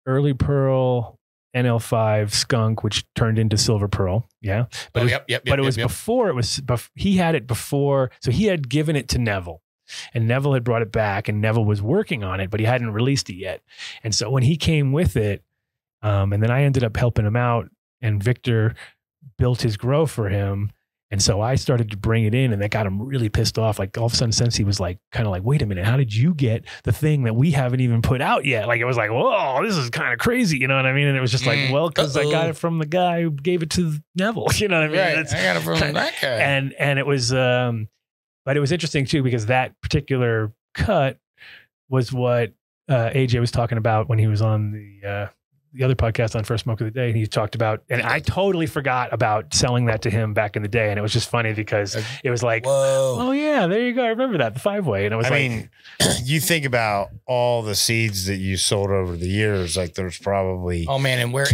early Pearl NL5 skunk, which turned into Silver Pearl. Yeah. But it was before he had it before. So he had given it to Neville. And Neville had brought it back and Neville was working on it, but he hadn't released it yet. And so when he came with it, and then I ended up helping him out and Victor built his grow for him. And so I started to bring it in and that got him really pissed off. Like all of a sudden, since he was like, kind of like, wait a minute, how did you get the thing that we haven't even put out yet? Like, it was like, whoa, this is kind of crazy. You know what I mean? And it was just like, well, cause I got it from the guy who gave it to Neville. You know what I mean? Right. I got it from that guy. And it was, but it was interesting too, because that particular cut was what AJ was talking about when he was on the other podcast on First Smoke of the Day, and he talked about, and I totally forgot about selling that to him back in the day, and it was just funny because it was like, whoa, oh yeah, there you go, I remember that, the 5-way, and I mean, you think about all the seeds that you sold over the years, like there's probably and where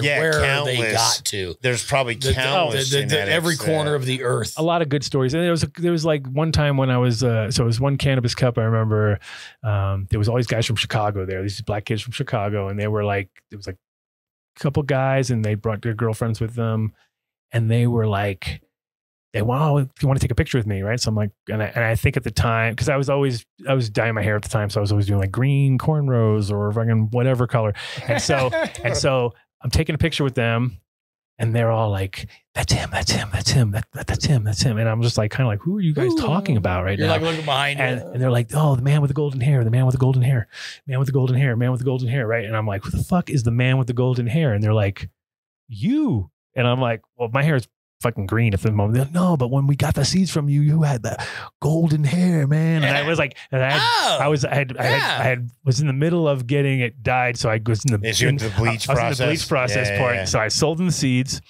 they got to. There's probably countless every corner of the earth. A lot of good stories, and there was like one time when I was so it was one Cannabis Cup. I remember there was all these guys from Chicago there, these black kids from Chicago, and they were like was like a couple guys and they brought their girlfriends with them. And they were like, you want to take a picture with me, right? So I'm like, and I think at the time, because I was dyeing my hair at the time, so I was always doing like green cornrows or fucking whatever color, and so I'm taking a picture with them, and they're all like, that's him, that's him, and I'm just like, kind of like, who are you guys talking about right now? You're like looking behind you, and they're like, oh, the man with the golden hair, man with the golden hair, right? And I'm like, who the fuck is the man with the golden hair? And they're like, you. And I'm like, well, my hair is fucking green at the moment. They're like, no, but when we got the seeds from you, you had that golden hair, man. And I was like, and I was in the middle of getting it dyed. So I was in the bleach process part. Yeah. So I sold them the seeds.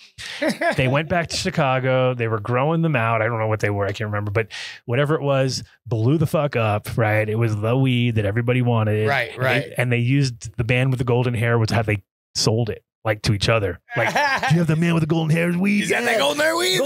They went back to Chicago. They were growing them out. I don't know what they were. I can't remember, but whatever it was, blew the fuck up. Right. It was the weed that everybody wanted. Right. And they used the band with the golden hair was how they sold it. Like to each other, like, do you have the man with the golden hair weed? He's got that golden hair weed.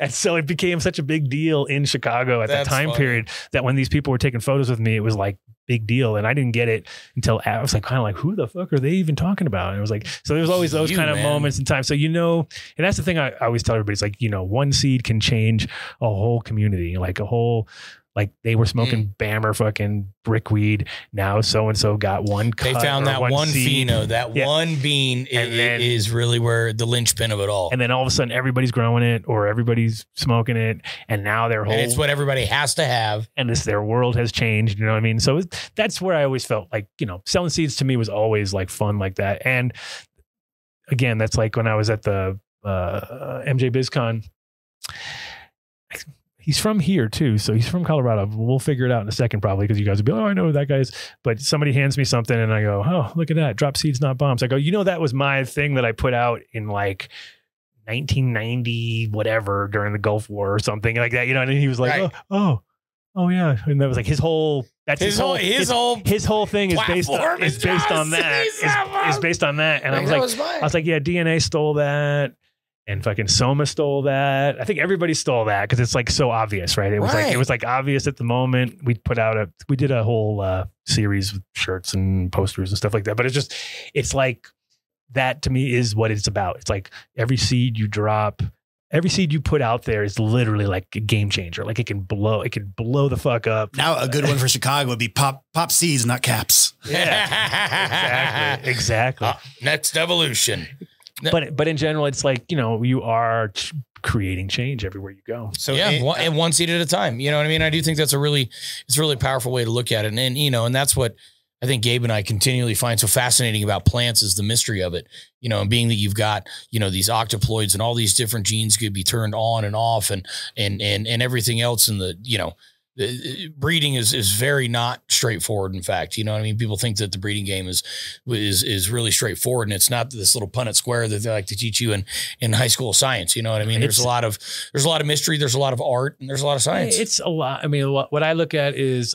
And so it became such a big deal in Chicago at that time period that when these people were taking photos with me, it was like big deal. And I didn't get it until I was like, kind of like, who the fuck are they even talking about? And it was like, so there was always those kind of moments in time. So, and that's the thing I always tell everybody, it's like, one seed can change a whole community, like a whole. Like they were smoking Bammer fucking brickweed. Now so-and-so got one cut. They found that one seed. pheno, that one bean is really where the linchpin of it all. And then all of a sudden everybody's growing it or everybody's smoking it. And now their whole... And it's what everybody has to have. And their world has changed. You know what I mean? So that's where I always felt like, selling seeds to me was always like fun like that. And again, that's like when I was at the MJ BizCon. He's from here too. So he's from Colorado. We'll figure it out in a second, probably, because you guys will be, oh, I know who that guy is. But somebody hands me something and I go, oh, look at that. Drop seeds, not bombs. I go, that was my thing that I put out in like 1990, whatever, during the Gulf War or something like that. And he was like, oh yeah. And that was like his whole, his whole thing is based on that. And I was like, yeah, DNA stole that. And fucking Soma stole that. I think everybody stole that because it's like so obvious, right? It was like obvious at the moment. We did a whole series with shirts and posters and stuff like that. But it's like that to me is what it's about. It's like every seed you drop, every seed you put out there is literally like a game changer. Like it can blow the fuck up. Now a good one for Chicago would be pop seeds, not caps. Yeah, exactly. Next evolution. But in general, it's like, you are creating change everywhere you go. So and one seed at a time. You know what I mean? I do think that's it's a really powerful way to look at it. And that's what I think Gabe and I continually find so fascinating about plants is the mystery of it, and being that you've got, these octoploids and all these different genes could be turned on and off and everything else in the, the breeding is very not straightforward. In fact, you know what I mean? People think that the breeding game is really straightforward, and it's not this little Punnett square that they like to teach you in high school science. You know what I mean? There's a lot of mystery. There's a lot of art, and there's a lot of science. It's a lot. I mean, what I look at is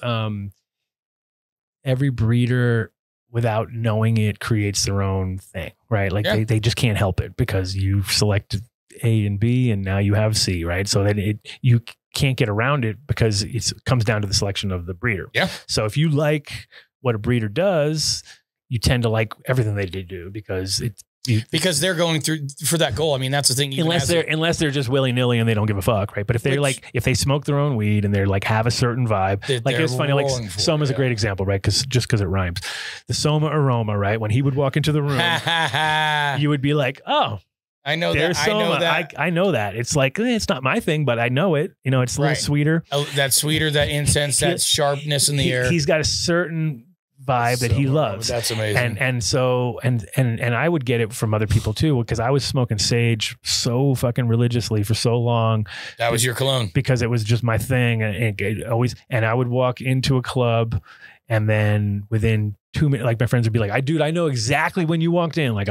every breeder, without knowing it, creates their own thing, right? Like they just can't help it because you selected A and B, and now you have C, right? So that you can't get around it because it comes down to the selection of the breeder. Yeah. So if you like what a breeder does, you tend to like everything they do because because they're going through for that goal. I mean, that's the thing. Unless they're just willy nilly and they don't give a fuck, right? But if they're if they smoke their own weed and they're like have a certain vibe, like it's funny, like Soma's a great example, right? Because it rhymes. The Soma aroma, right? When he would walk into the room, you would be like, oh. I know that. I know that. It's like, it's not my thing, but I know it. It's a little sweeter. That sweeter, that incense, that sharpness in the air. He's got a certain vibe that he loves. That's amazing. And I would get it from other people too, because I was smoking sage so fucking religiously for so long. That was your cologne. Because it was just my thing. And I would walk into a club and then within 2 minutes, like my friends would be like, dude, I know exactly when you walked in. Like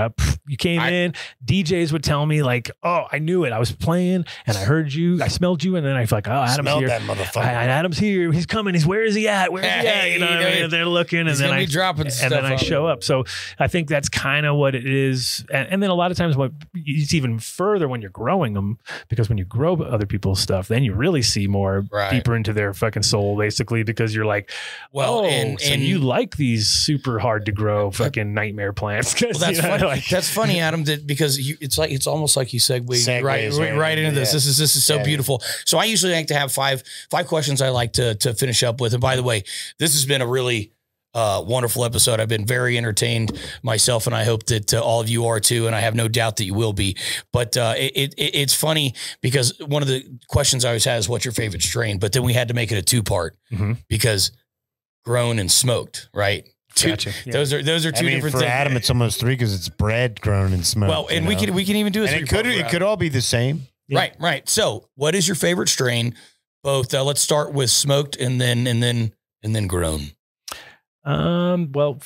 you came in, DJs would tell me like, oh, I knew it. I was playing and I heard you, I smelled you. And then I feel like, oh, Adam's Smelled here. that motherfucker. Adam's here. He's coming. Where is he at? Where is he at? You know what I mean? And they're looking and then I dropping stuff and then I show up. So I think that's kind of what it is. And then a lot of times it's even further when you're growing them, because when you grow other people's stuff, then you really see more deeper into their fucking soul, basically, because you're like, well, and you like these super hard to grow fucking nightmare plants. Well, that's funny. Like, that's funny, Adam, because it's almost like you segued right into this. This is so beautiful. So I usually like to have five questions I like to finish up with. And by the way, this has been a really wonderful episode. I've been very entertained myself, and I hope that all of you are too. And I have no doubt that you will be. But it's funny because one of the questions I always had is, what's your favorite strain? But then we had to make it a 2-part because grown and smoked, right? Gotcha. Yeah. Those are two different for things. Adam, it's almost 3 because it's bred, grown, and smoked. Well, and we can even do it. It could all be the same. Yeah. Right. So, what is your favorite strain? Both. Let's start with smoked and then grown. Well,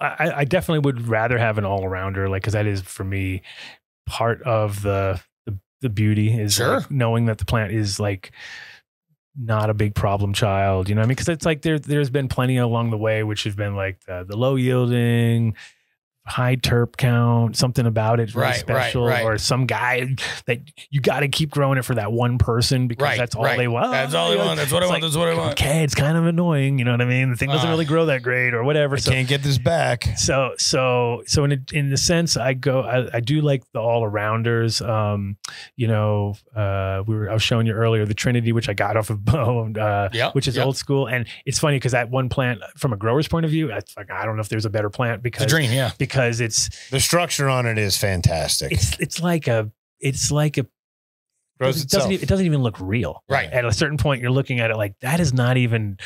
I definitely would rather have an all arounder, like, because that is for me part of the beauty is like knowing that the plant is like not a big problem child, you know what I mean? Because it's like there's been plenty along the way which have been like the low yielding, high terp count, something about it really special, or some guy that you got to keep growing it for that one person because that's all they want. That's all they want. That's what I want. That's what I want. Okay, it's kind of annoying, you know what I mean? The thing doesn't really grow that great or whatever. So can't get this back. So in the sense I do like the all arounders. You know, I was showing you earlier the Trinity, which I got off of Bo, which is old school, and it's funny because that one plant, from a grower's point of view, it's like I don't know if there's a better plant because it's a dream, because it's the structure on it is fantastic. It doesn't even look real. Right. At a certain point, you're looking at it like that is not even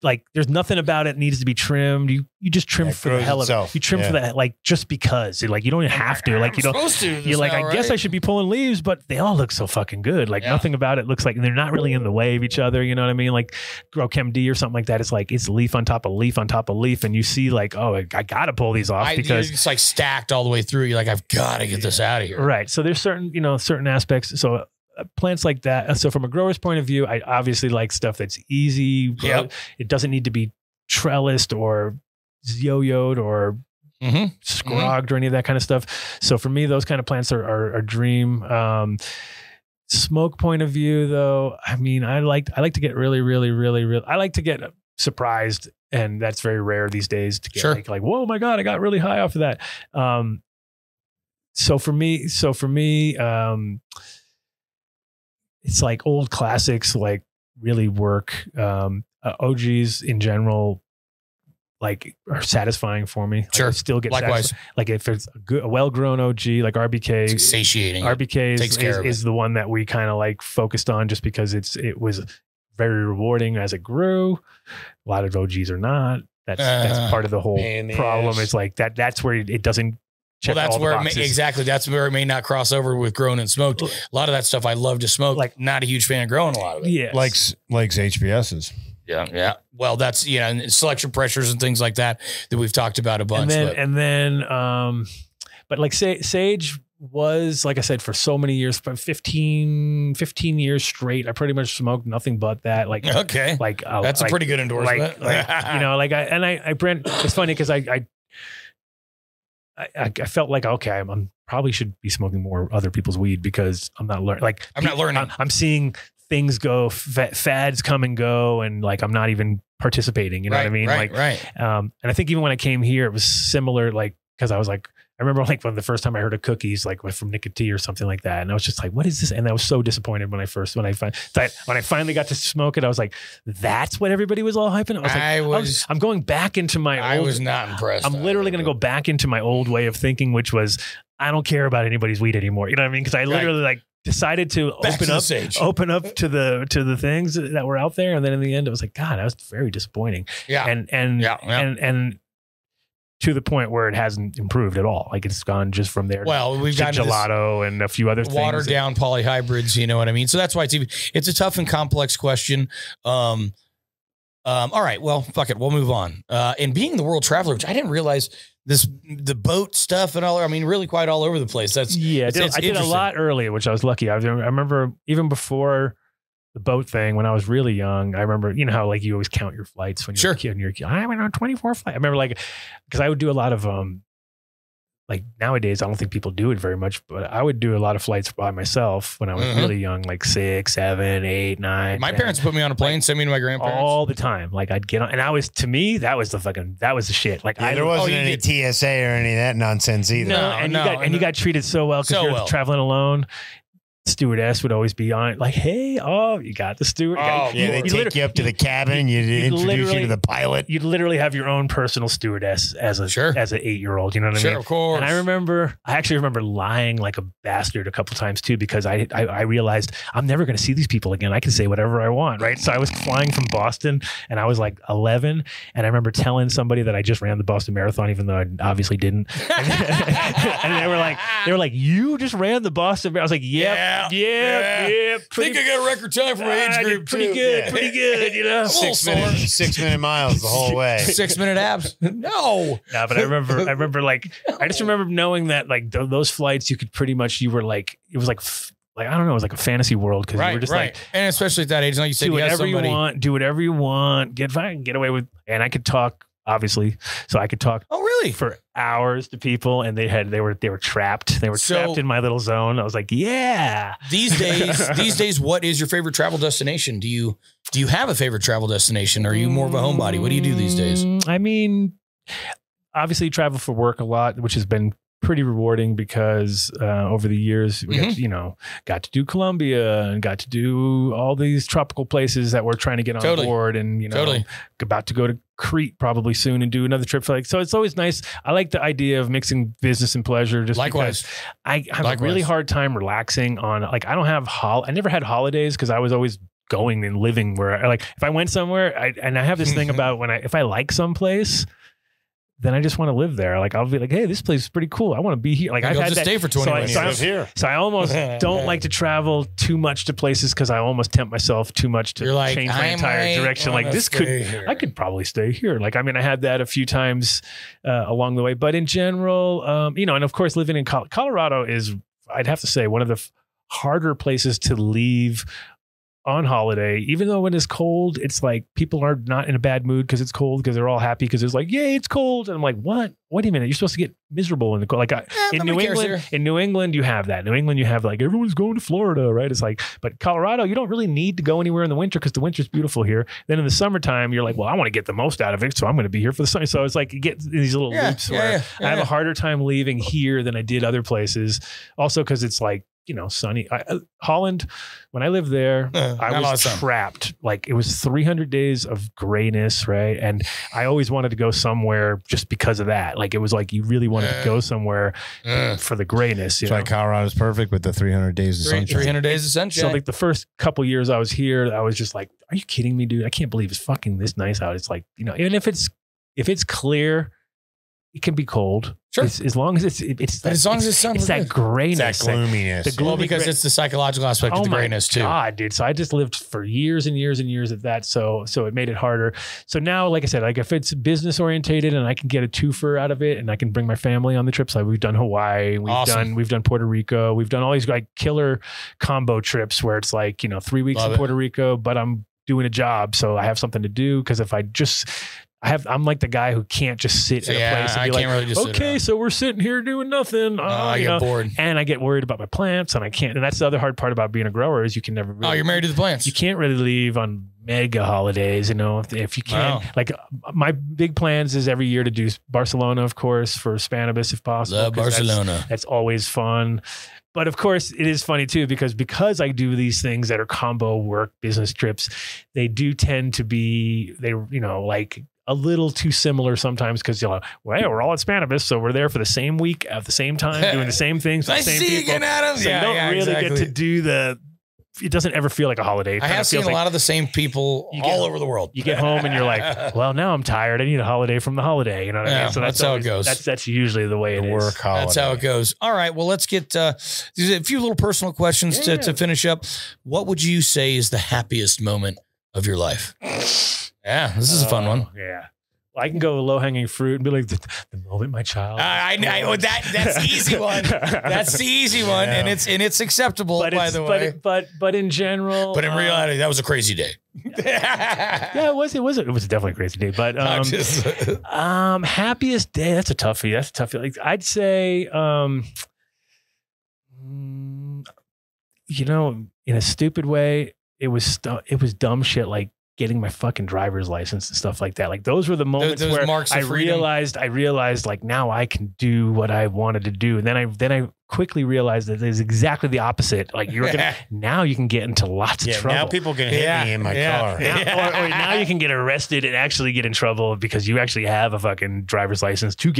like there's nothing about it needs to be trimmed. You just trim for the hell of it. You trim for that, like just because. Like you don't even have to. Like you don't. You're like, I guess I should be pulling leaves, but they all look so fucking good. Like nothing about it looks like they're not really in the way of each other. You know what I mean? Like Grow Chem D or something like that. It's like it's leaf on top of leaf on top of leaf, and you see like, oh, I gotta pull these off because it's like stacked all the way through. You're like, I've got to get this out of here. Right. So there's certain aspects. So plants like that. So from a grower's point of view, I obviously like stuff that's easy. It doesn't need to be trellised or yo-yoed or scrogged or any of that kind of stuff. So for me, those kind of plants are a dream. Smoke point of view, though, I mean, I like to get really I like to get surprised, and that's very rare these days to get like, whoa, my God, I got really high off of that. So for me, it's like old classics, like really work. OGs in general, like are satisfying for me. Sure. Like, I still get likewise. Like if it's a well-grown OG, like RBK, it's satiating. RBK is the one that we kind of like focused on just because it was very rewarding as it grew. A lot of OGs are not. That's part of the whole problem. It's like that's where it doesn't. Well, that's where that's where it may not cross over with grown and smoked. A lot of that stuff I love to smoke. Like, not a huge fan of growing a lot of it. Yeah, likes HBS's. Yeah. Well, that's and selection pressures and things like that we've talked about a bunch. And then, but like Sage was, like I said, for so many years, 15 years straight, I pretty much smoked nothing but that. Like, okay, like that's a pretty good endorsement. I Brent. It's funny because I felt like, okay, I'm probably should be smoking more other people's weed because I'm not learning. Like I'm not learning. I'm seeing things go, fads come and go, and like I'm not even participating. You know what I mean? Right. And I think even when I came here, it was similar. Like because I was like, I remember like when the first time I heard of cookies, like from Nicotine or something like that, and I was just like, what is this? And I was so disappointed when I finally got to smoke it. I was like, that's what everybody was all hyping. I was like, I'm going back into my. I was not impressed. I'm literally going to go back into my old way of thinking, which was I don't care about anybody's weed anymore. You know what I mean? Because I literally like decided to open up to the things that were out there, and then in the end, it was like, God, that was very disappointing. Yeah, and to the point where it hasn't improved at all. Like it's gone just from there. Well, we've got gelato and a few other things. Watered down polyhybrids, you know what I mean? So that's why it's a tough and complex question. All right, well, fuck it. We'll move on. And being the world traveler, which I didn't realize the boat stuff and all. I mean, really quite all over the place. That's I did a lot earlier, which I was lucky. I remember even before the boat thing when I was really young. I remember, you know how like you always count your flights when you're a kid and you're a kid. I went on 24 flights. I remember like because I would do a lot of like nowadays, I don't think people do it very much, but I would do a lot of flights by myself when I was really young, like 6, 7, 8, 9. My 10. parents put me on a plane, sent me to my grandparents all the time. Like I'd get on, and to me, that was the shit. Like there wasn't any TSA or any of that nonsense either. No, you got treated so well because you're traveling alone. Stewardess would always be on it, like, hey, you got the steward. They take you up to the cabin. You introduce you to the pilot. You'd literally have your own personal stewardess as an 8-year-old. You know what I mean? Of course. And I actually remember lying like a bastard a couple times too, because I realized I'm never going to see these people again. I can say whatever I want, right? So I was flying from Boston, and I was like 11, and I remember telling somebody that I just ran the Boston Marathon, even though I obviously didn't. And they were like, you just ran the Boston Marathon? I was like, yeah. I think I got a record time for my age group. Pretty good, you know. 6 minute miles the whole way. 6 minute abs. No, but I remember like, I just remember knowing that like those flights, you could pretty much, you were like, it was like I don't know, it was like a fantasy world because you were just like, and especially at that age, like you said, do whatever you want, get away with, and I could talk. Obviously, so I could talk. Oh, really? For hours to people, and they were trapped. They were trapped in my little zone. I was like, yeah. These days, what is your favorite travel destination? Do you have a favorite travel destination? Or are you more of a homebody? What do you do these days? I mean, obviously, travel for work a lot, which has been pretty rewarding because over the years we got to do Colombia and got to do all these tropical places that we're trying to get on board, and about to go to Crete probably soon and do another trip for so it's always nice. I like the idea of mixing business and pleasure, just because I have a really hard time relaxing on, like, I don't have I never had holidays because I was always going and living where if I went somewhere, I have this thing about if I like someplace, then I just want to live there. Like, I'll be like, hey, this place is pretty cool. I want to be here. Like, I've had stay for 21 years here. So I almost don't like to travel too much to places because I almost tempt myself too much to change my entire direction. Like, I could probably stay here. Like, I mean, I had that a few times along the way. But in general, and of course, living in Colorado is, I'd have to say, one of the harder places to leave on holiday. Even though when it's cold, it's like people are not in a bad mood because it's cold, because they're all happy because it's like, yay, it's cold. And I'm like, what? Wait a minute, you're supposed to get miserable in the cold. Like in New England, you have that. New England, you have like, everyone's going to Florida, right? It's like, but Colorado, you don't really need to go anywhere in the winter because the winter's beautiful here. Then in the summertime, you're like, well, I want to get the most out of it, so I'm going to be here for the summer. So it's like you get these little loops where I have a harder time leaving here than I did other places. Also, because it's like, sunny. Holland, when I lived there, I was trapped. Like, it was 300 days of grayness, right? And I always wanted to go somewhere just because of that. Like, it was like you really wanted to go somewhere for the grayness. That's why Colorado's perfect with the 300 days of sunshine. 300 days of sunshine. So like the first couple years I was here, I was just like, are you kidding me, dude? I can't believe it's fucking this nice out. It's like, even if it's clear, it can be cold. Sure. As long as it's as long as it's sun, it's that grayness, that gloominess. Because it's the psychological aspect of the grayness too. God, dude. So I just lived for years and years and years at that. So it made it harder. So now, like I said, like if it's business orientated and I can get a twofer out of it and I can bring my family on the trips, like we've done Hawaii, we've done Puerto Rico, we've done all these like killer combo trips where it's like, 3 weeks in Puerto Rico, but I'm doing a job, so I have something to do. Because if I'm like the guy who can't just sit in a place and be like, really just okay, so we're sitting here doing nothing. I get bored. And I get worried about my plants, and I can't. And that's the other hard part about being a grower is you can never really. Oh, you're married to the plants. You can't really leave on mega holidays, if you can. Wow. Like, my big plans is every year to do Barcelona, of course, for Cannabis if possible. Love Barcelona. That's always fun. But of course, it is funny too, because I do these things that are combo work business trips, they do tend to be, like a little too similar sometimes, because we're all at Cannabis, so we're there for the same week at the same time, doing the same things for the same people. Again, Adam. So you don't really get to do it doesn't ever feel like a holiday. I have seen a lot of the same people all over the world. You get home and you're like, well, now I'm tired. I need a holiday from the holiday. You know what I mean? So that's how it goes. That's usually the way it is. Work holiday. That's how it goes. All right. Well, let's get a few little personal questions to finish up. What would you say is the happiest moment of your life? Yeah, this is a fun one. Yeah. I can go low hanging fruit and be like, the moment my child. I know that's the easy one. That's the easy one, and it's acceptable. By the way, but in general, but in reality, that was a crazy day. Yeah, it was definitely a crazy day. But happiest day. That's a toughie. Like I'd say, in a stupid way, it was dumb shit like getting my fucking driver's license and stuff like that. Like those were the moments where I realized like now I can do what I wanted to do. And then I quickly realized that it's exactly the opposite. Like now you can get into lots of trouble. Now people can hit me in my car. Or now you can get arrested and actually get in trouble because you actually have a fucking driver's license to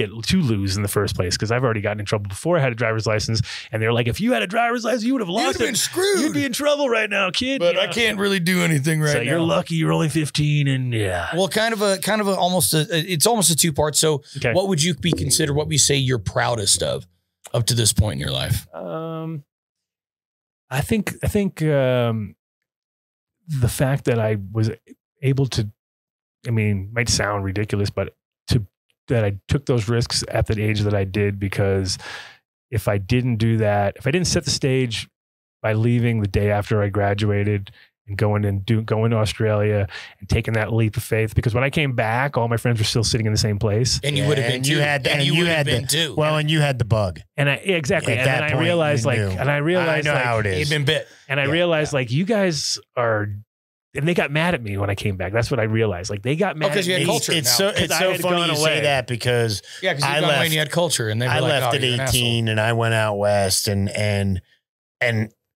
lose in the first place. Cause I've already gotten in trouble before I had a driver's license. And they're like, if you had a driver's license, you would have lost it. Been screwed. You'd be in trouble right now, kid. But I can't really do anything right now. You're lucky you're only 15 and Well, it's almost a two-part. So what would you consider what we say you're proudest of up to this point in your life? I think the fact that I was able to, might sound ridiculous, but that I took those risks at the age that I did, because if I didn't do that, if I didn't set the stage by leaving the day after I graduated and going to Australia and taking that leap of faith, because when I came back, all my friends were still sitting in the same place. And you would have been too. And you had the bug. And exactly. And then I realized I know how it is. You'd been bit. And I realized like you guys are, and they got mad at me when I came back. That's what I realized. Like they got mad at me. It's so funny you say that, because I left and you had culture, and I left at 18 and I went out west and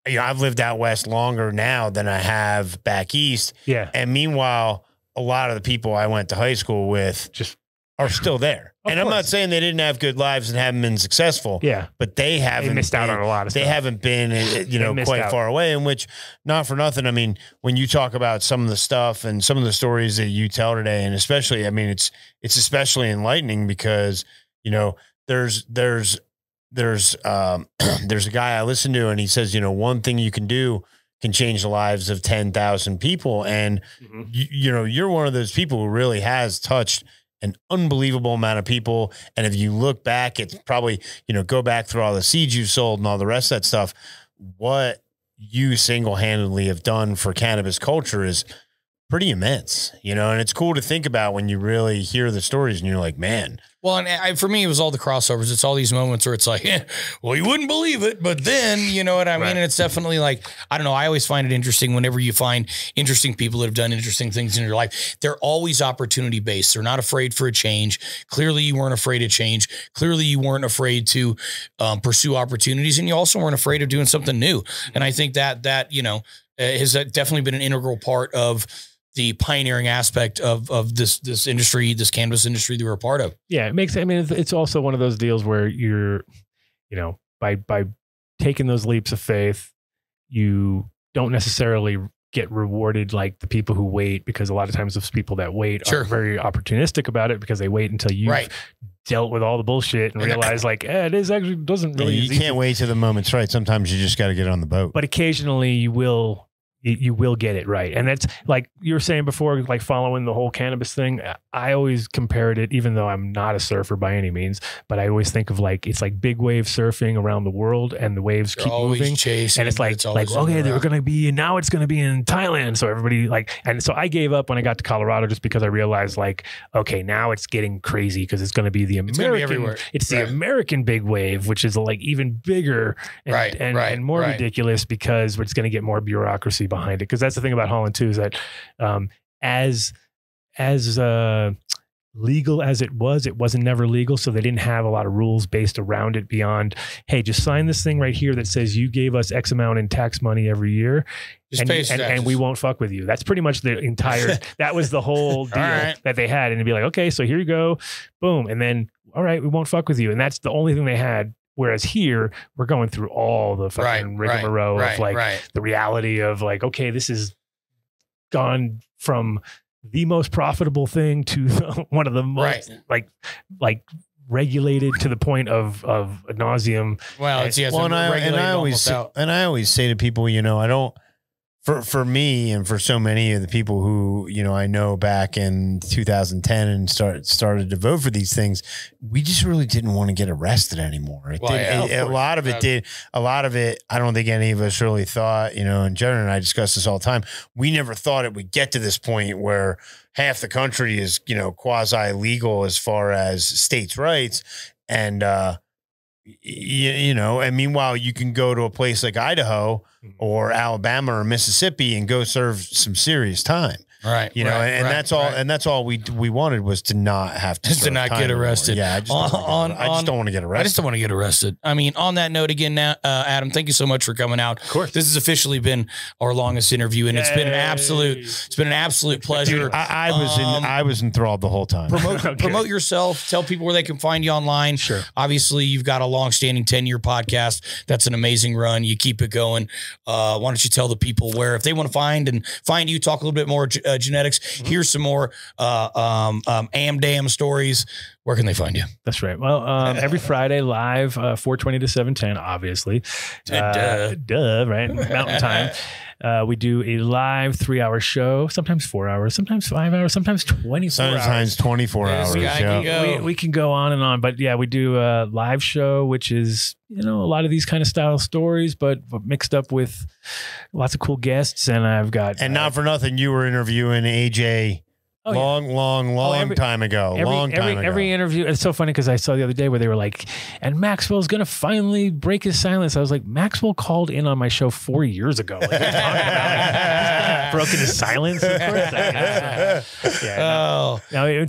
I've lived out west longer now than I have back east. Yeah. And meanwhile, a lot of the people I went to high school with just are still there. And I'm not saying they didn't have good lives and haven't been successful. Yeah. But they missed out on a lot of stuff. They haven't been, quite far away, in which, not for nothing. When you talk about some of the stuff and some of the stories that you tell today, and especially, it's especially enlightening because, there's a guy I listen to, and he says, one thing you can do can change the lives of 10,000 people. And you're one of those people who really has touched an unbelievable amount of people. And if you look back, it's probably, go back through all the seeds you've sold and all the rest of that stuff. What you single-handedly have done for cannabis culture is pretty immense, and it's cool to think about when you really hear the stories and you're like, man. Well, and for me, it was all the crossovers. It's all these moments where it's like, well, you wouldn't believe it, but then, you know what I mean? And it's definitely like, I don't know. I always find it interesting whenever you find interesting people that have done interesting things in your life. They're always opportunity based. They're not afraid for a change. Clearly, you weren't afraid of change. Clearly, you weren't afraid to pursue opportunities, and you also weren't afraid of doing something new. And I think that has definitely been an integral part of the pioneering aspect of this industry, this cannabis industry that we're a part of. Yeah, it's also one of those deals where you're, by taking those leaps of faith, you don't necessarily get rewarded like the people who wait, because a lot of times those people that wait are very opportunistic about it, because they wait until you've dealt with all the bullshit and realize like, it is actually doesn't really. You can't wait till the moment's right. Sometimes you just got to get on the boat. But occasionally you will get it right. And that's like you were saying before, like following the whole cannabis thing. I always compared it, even though I'm not a surfer by any means, but I always think of like, it's like big wave surfing around the world, and the waves keep moving. Chasing, and it's like, okay, they're going to be, now it's going to be in Thailand. So everybody and so I gave up when I got to Colorado, just because I realized like, okay, now it's getting crazy, because it's going to be the American, it's the American big wave, which is like even bigger and more ridiculous, because it's going to get more bureaucracy behind it. Because that's the thing about Holland too, is that as legal as it wasn't never legal. So they didn't have a lot of rules based around it beyond, hey, just sign this thing right here that says you gave us X amount in tax money every year, and we won't fuck with you. That's pretty much the entire, that was the whole deal that they had. And it'd be like, okay, so here you go, boom. And then, all right, we won't fuck with you. And that's the only thing they had. Whereas here, we're going through all the fucking rigmarole of like the reality of like, okay, this is gone from the most profitable thing to one of the most like regulated to the point of nauseum. Well, and I always say to people, I don't for me and for so many of the people who, you know, I know back in 2010 and started to vote for these things, we just really didn't want to get arrested anymore. A lot of it, I don't think any of us really thought, you know, and Jenna and I discuss this all the time. We never thought it would get to this point where half the country is, you know, quasi legal as far as states' rights. And, you know, and meanwhile, you can go to a place like Idaho or Alabama or Mississippi and go serve some serious time. Right. You know, and that's all. And that's all we wanted was to not have to, to not get arrested. Yeah. I just don't want to get arrested. I just don't want to get arrested. I mean, on that note again, now, Adam, thank you so much for coming out. Of course. This has officially been our longest interview, and it's been an absolute pleasure. Dude, I was enthralled the whole time. Promote yourself. Tell people where they can find you online. Sure. Obviously, you've got a long-standing 10-year podcast. That's an amazing run. You keep it going. Why don't you tell the people where, if they want to find you, talk a little bit more genetics. Here's some more damn stories. Where can they find you? That's right. Well, every Friday live, 4:20 to 7:10, obviously. Right? Mountain time. We do a live 3-hour show, sometimes 4 hours, sometimes 5 hours, sometimes 24 hours. Sometimes 24 hours. We can go on and on, but yeah, we do a live show, which is, you know, a lot of these kind of style stories, but mixed up with lots of cool guests. And I've got, and not for nothing, you were interviewing AJ long time ago. Every interview. It's so funny because I saw the other day where they were like, and Maxwell's going to finally break his silence. I was like, Maxwell called in on my show 4 years ago. Like, he's broken his silence. Of course.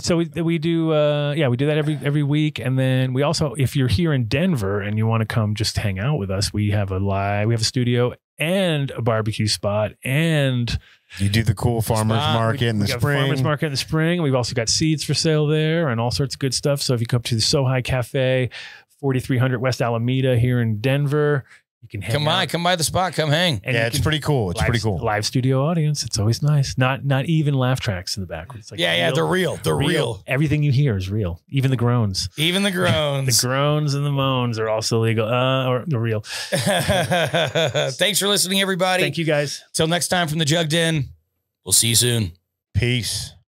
So we do that every week. And then we also, if you're here in Denver and you want to come just hang out with us, we have a studio and a barbecue spot, and you do the cool farmers market in the spring. Farmers market in the spring. We've also got seeds for sale there and all sorts of good stuff. So if you come to the Sohai Cafe, 4300 West Alameda here in Denver, you can hang out. Come by the spot, come hang. And it's pretty cool. It's pretty cool. Live studio audience. It's always nice. Not even laugh tracks in the back. It's like they're real. They're real. Everything you hear is real. Even the groans. The groans and the moans are also legal. Or they're real. Thanks for listening, everybody. Thank you, guys. Till next time from the Jug Den. We'll see you soon. Peace.